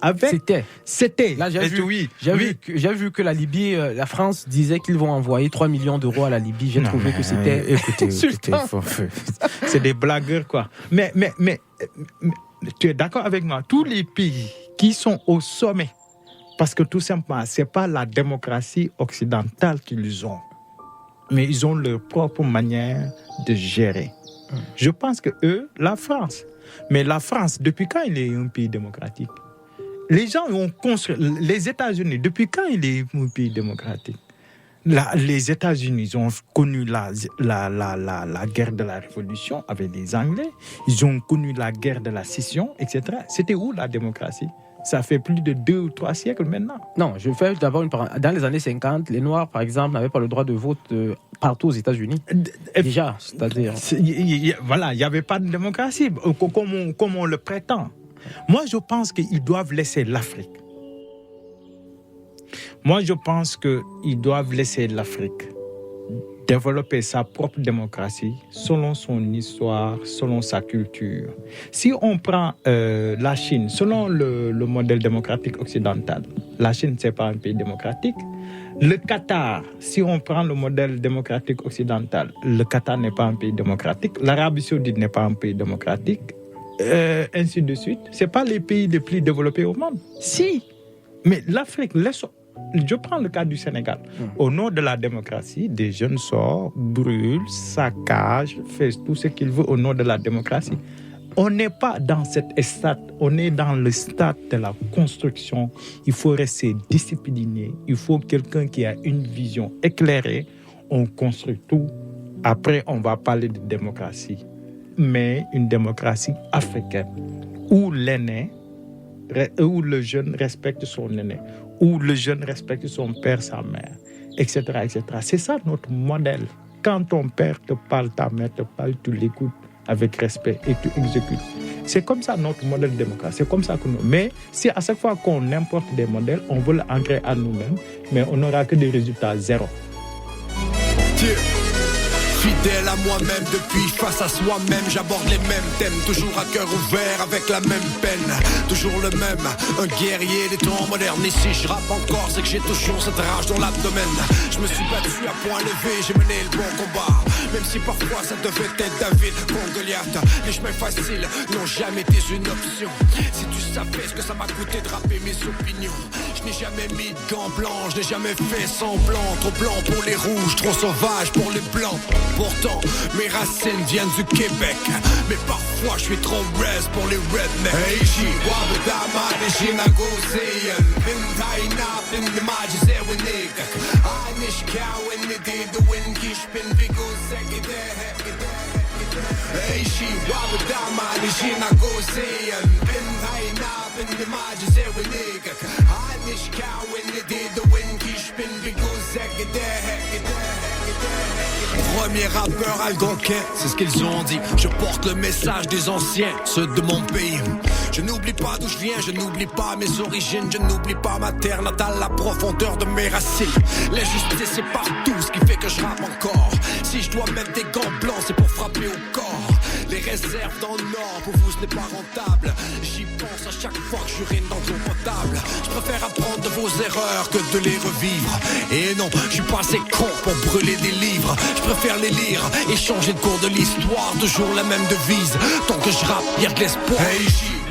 C'était. Là, j'ai vu que la Libye, la France disait qu'ils vont envoyer 3 millions d'euros à la Libye. J'ai trouvé que c'était... Écoutez, c'est des blagueurs, quoi. Mais, tu es d'accord avec moi? Tous les pays qui sont au sommet, parce que tout simplement, c'est pas la démocratie occidentale qu'ils ont, mais ils ont leur propre manière de gérer. Je pense que eux, la France. Mais la France, depuis quand il est un pays démocratique? Les gens ont construit... Les États-Unis, depuis quand il est un pays démocratique? Les États-Unis ont connu la guerre de la Révolution avec les Anglais. Ils ont connu la guerre de la scission, etc. C'était où la démocratie? Ça fait plus de 2 ou 3 siècles maintenant. Non, je fais d'abord une parenthèse. Dans les années 50, les Noirs, par exemple, n'avaient pas le droit de vote partout aux États-Unis. Déjà, c'est-à-dire... Voilà, il n'y avait pas de démocratie, comme on le prétend. Moi, je pense qu'ils doivent laisser l'Afrique. Moi, je pense qu'ils doivent laisser l'Afrique développer sa propre démocratie selon son histoire, selon sa culture. Si on prend la Chine, selon le modèle démocratique occidental, la Chine, ce n'est pas un pays démocratique. Le Qatar, si on prend le modèle démocratique occidental, le Qatar n'est pas un pays démocratique. L'Arabie Saoudite n'est pas un pays démocratique. Ainsi de suite. Ce n'est pas les pays les plus développés au monde. Si, mais l'Afrique, je prends le cas du Sénégal. Au nom de la démocratie, des jeunes sortent, brûlent, saccagent, font tout ce qu'ils veulent au nom de la démocratie. On n'est pas dans cet stade, on est dans le stade de la construction. Il faut rester discipliné, il faut quelqu'un qui a une vision éclairée. On construit tout. Après, on va parler de démocratie. Mais une démocratie africaine, où l'aîné, où le jeune respecte son aîné, où le jeune respecte son père, sa mère, etc., etc. C'est ça notre modèle. Quand ton père te parle, ta mère te parle, tu l'écoutes avec respect et tu exécutes. C'est comme ça notre modèle de démocratie. C'est comme ça que nous... Mais si à chaque fois qu'on importe des modèles, on veut l'ancrer à nous-mêmes, mais on n'aura que des résultats zéro. Fidèle à moi-même depuis face à soi-même, j'aborde les mêmes thèmes, toujours à cœur ouvert avec la même peine, toujours le même, un guerrier des temps modernes. Et si je rappe encore, c'est que j'ai toujours cette rage dans l'abdomen. Je me suis battu à point levé, j'ai mené le bon combat, même si parfois ça devait être David contre Goliath. Les chemins faciles n'ont jamais été une option. Si tu savais ce que ça m'a coûté de rapper mes opinions. Je n'ai jamais mis de gants blancs, je n'ai jamais fait semblant. Trop blanc pour les rouges, trop sauvage pour les blancs. Pourtant, mes racines viennent du Québec, mais parfois je suis trop res pour les rednecks. Hey, she wabudama de Shinagoseyan, Bintaina, Bindamaji Zewinig. Anish Cowan, the day the wind Kishpin Vigo Sekide. Hey, she wabudama de Shinagoseyan, Bintaina, Bindamaji Zewinig. Anish Cowan, the day the wind Kishpin Vigo Sekide. Premier rappeur algonquin, c'est ce qu'ils ont dit. Je porte le message des anciens, ceux de mon pays. Je n'oublie pas d'où je viens, je n'oublie pas mes origines. Je n'oublie pas ma terre natale, la profondeur de mes racines. L'injustice est partout, ce qui fait que je rappe encore. Si je dois mettre des gants blancs, c'est pour frapper au corps. Les réserves dans le nord, pour vous ce n'est pas rentable. J'y pense à chaque fois que j'urine dans l'eau potable. Je préfère apprendre de vos erreurs que de les revivre. Et non, je suis pas assez con pour brûler des livres. Je préfère les lire et changer de cours de l'histoire. Toujours la même devise, tant que je rappe, y'a de l'espoir.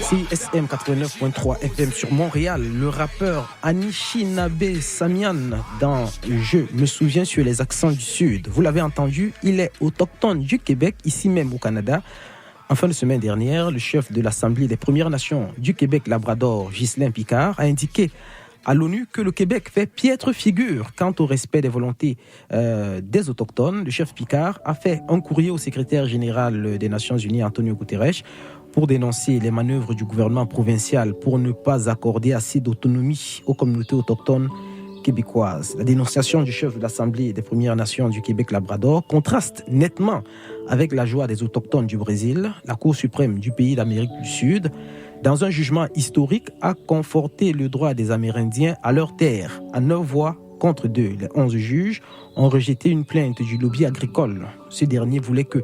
CSM 89.3 FM sur Montréal, le rappeur Anishinaabe Samian dans Je me souviens sur les accents du Sud. Vous l'avez entendu, il est autochtone du Québec, ici même au Canada. En fin de semaine dernière, le chef de l'Assemblée des Premières Nations du Québec-Labrador, Ghislain Picard, a indiqué à l'ONU que le Québec fait piètre figure quant au respect des volontés des Autochtones. Le chef Picard a fait un courrier au secrétaire général des Nations Unies, Antonio Guterres, pour dénoncer les manœuvres du gouvernement provincial pour ne pas accorder assez d'autonomie aux communautés autochtones québécoises. La dénonciation du chef de l'Assemblée des Premières Nations du Québec-Labrador contraste nettement avec la joie des Autochtones du Brésil. La Cour suprême du pays d'Amérique du Sud, dans un jugement historique, a conforté le droit des Amérindiens à leur terre à 9 voix contre 2. Les 11 juges ont rejeté une plainte du lobby agricole. Ce dernier voulait que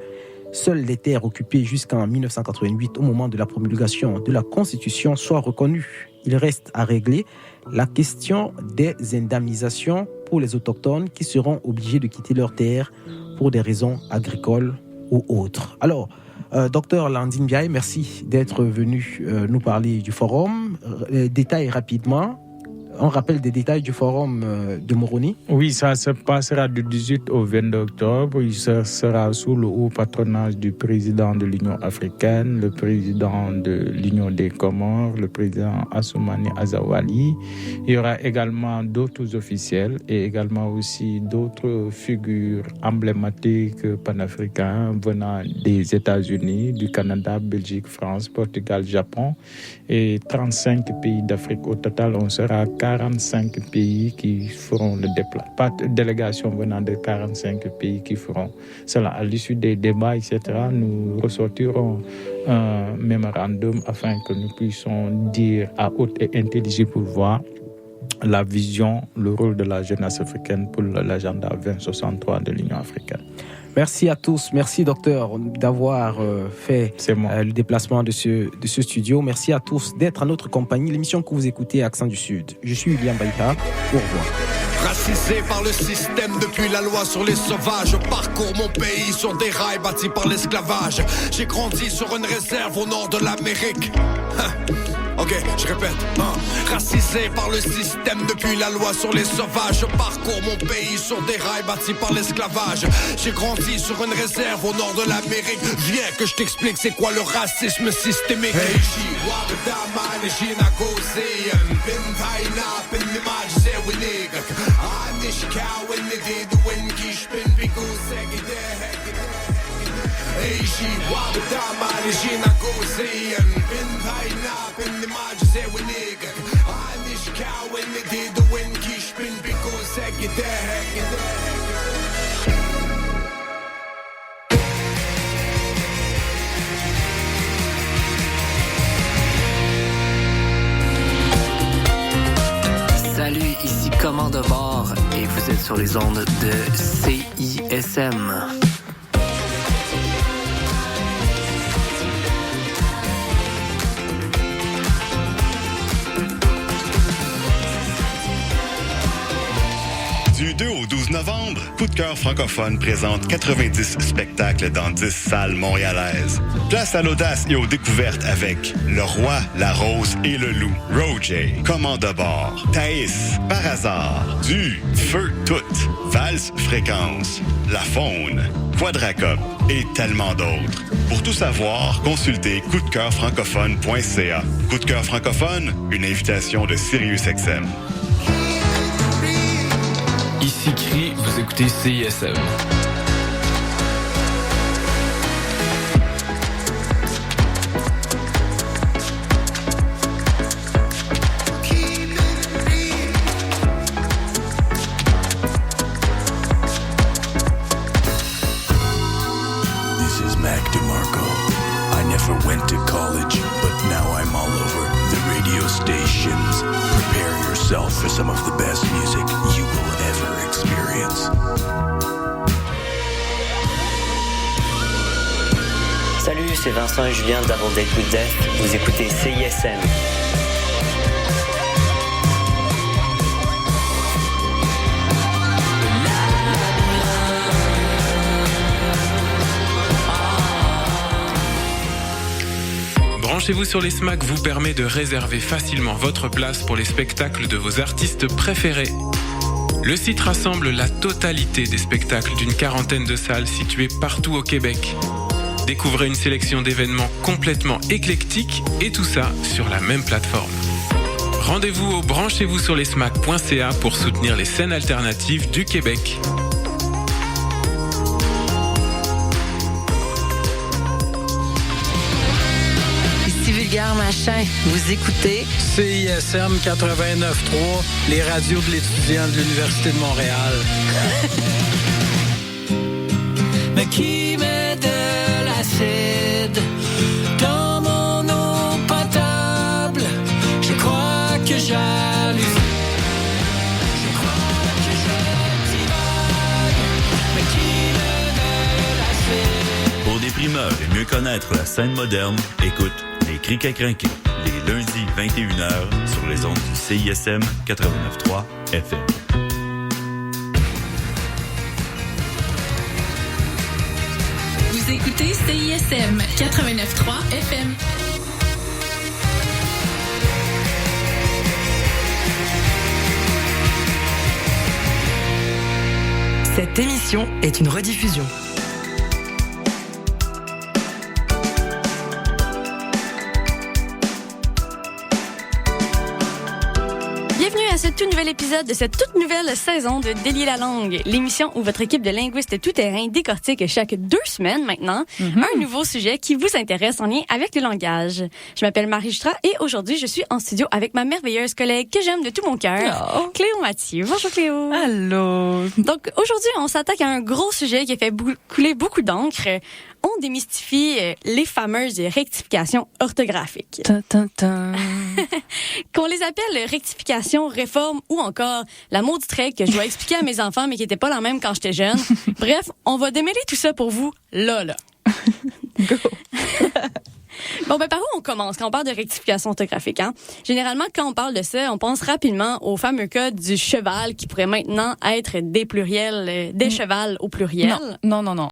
seules les terres occupées jusqu'en 1988, au moment de la promulgation de la Constitution, soient reconnues. Il reste à régler la question des indemnisations pour les Autochtones qui seront obligés de quitter leurs terres pour des raisons agricoles ou autres. Alors, Docteur Landing Ndiaye, merci d'être venu nous parler du forum. Détail rapidement, un rappel des détails du forum de Moroni. Oui, ça se passera du 18 au 22 octobre. Il sera sous le haut patronage du président de l'Union africaine, le président de l'Union des Comores, le président Assoumani Azawali. Il y aura également d'autres officiels et également aussi d'autres figures emblématiques panafricains venant des États-Unis, du Canada, Belgique, France, Portugal, Japon et 35 pays d'Afrique. Au total, on sera 45 pays qui feront le déplacement. Pas de délégation venant de 45 pays qui feront cela. À l'issue des débats, etc., nous ressortirons un mémorandum afin que nous puissions dire à haute et intelligible voix la vision, le rôle de la jeunesse africaine pour l'agenda 2063 de l'Union africaine. Merci à tous. Merci, docteur, d'avoir fait le déplacement de ce studio. Merci à tous d'être à notre compagnie. L'émission que vous écoutez, Accent du Sud. Je suis William Baïka. Au revoir. Racisé par le système depuis la loi sur les sauvages, je parcours mon pays sur des rails bâtis par l'esclavage. J'ai grandi sur une réserve au nord de l'Amérique. Ok, je répète. Racisé par le système depuis la loi sur les sauvages, je parcours mon pays sur des rails bâtis par l'esclavage. J'ai grandi sur une réserve au nord de l'Amérique. Viens que je t'explique c'est quoi le racisme systémique. Hey, Eiji wabdama nijina gozeyan bin hayna bin majize winiga anish kawen nididu wen kish bin bikoze gideh Salut, ici Commande Bord et vous êtes sur les ondes de CISM. Du 2 au 12 novembre, Coup de cœur francophone présente 90 spectacles dans 10 salles montréalaises. Place à l'audace et aux découvertes avec Le Roi, la Rose et le Loup, Roger, Commande à bord, Thaïs, Par hasard, Du, Feu toute, Valse Fréquence, La Faune, Quadracop et tellement d'autres. Pour tout savoir, consultez coupdecoeurfrancophone.ca. Coup de cœur francophone, une invitation de SiriusXM. Ici Cri, vous écoutez CISM. This is Mac DeMarco. I never went to college, but now I'm all over the radio stations. Prepare yourself for some of the best music you will ever experience. Salut, c'est Vincent et Julien d'Avant Date with Death. Vous écoutez CISM. Branchez-vous sur les SMAC vous permet de réserver facilement votre place pour les spectacles de vos artistes préférés. Le site rassemble la totalité des spectacles d'une quarantaine de salles situées partout au Québec. Découvrez une sélection d'événements complètement éclectiques et tout ça sur la même plateforme. Rendez-vous au branchez-vous sur les SMAC.ca pour soutenir les scènes alternatives du Québec. Vulgaire Machin, vous écoutez CISM 89.3, les radios de l'étudiant de l'Université de Montréal. Mais qui met de l'acide dans mon eau potable? Je crois que j'hallucine. Je crois que je divague. Mais qui met de l'acide? Pour des primeurs et mieux connaître la scène moderne, écoute Les Crics à crinquer, les lundis 21h sur les ondes du CISM 89.3 FM. Vous écoutez CISM 89.3 FM. Cette émission est une rediffusion. Bienvenue à ce tout nouvel épisode de cette toute nouvelle saison de Délier la langue, l'émission où votre équipe de linguistes tout-terrain décortique chaque 2 semaines maintenant un nouveau sujet qui vous intéresse en lien avec le langage. Je m'appelle Marie Justra et aujourd'hui je suis en studio avec ma merveilleuse collègue que j'aime de tout mon cœur, Cléo Mathieu. Bonjour Cléo. Allô. Donc aujourd'hui on s'attaque à un gros sujet qui a fait couler beaucoup d'encre. On démystifie les fameuses rectifications orthographiques. Qu'on les appelle rectifications, réformes ou encore la maudite règle que je dois expliquer à mes enfants mais qui n'était pas la même quand j'étais jeune. Bref, on va démêler tout ça pour vous là. Go. Bon, par où on commence quand on parle de rectification orthographique, hein? Généralement, quand on parle de ça, on pense rapidement au fameux cas du cheval qui pourrait maintenant être des pluriels, des chevals au pluriel. Non.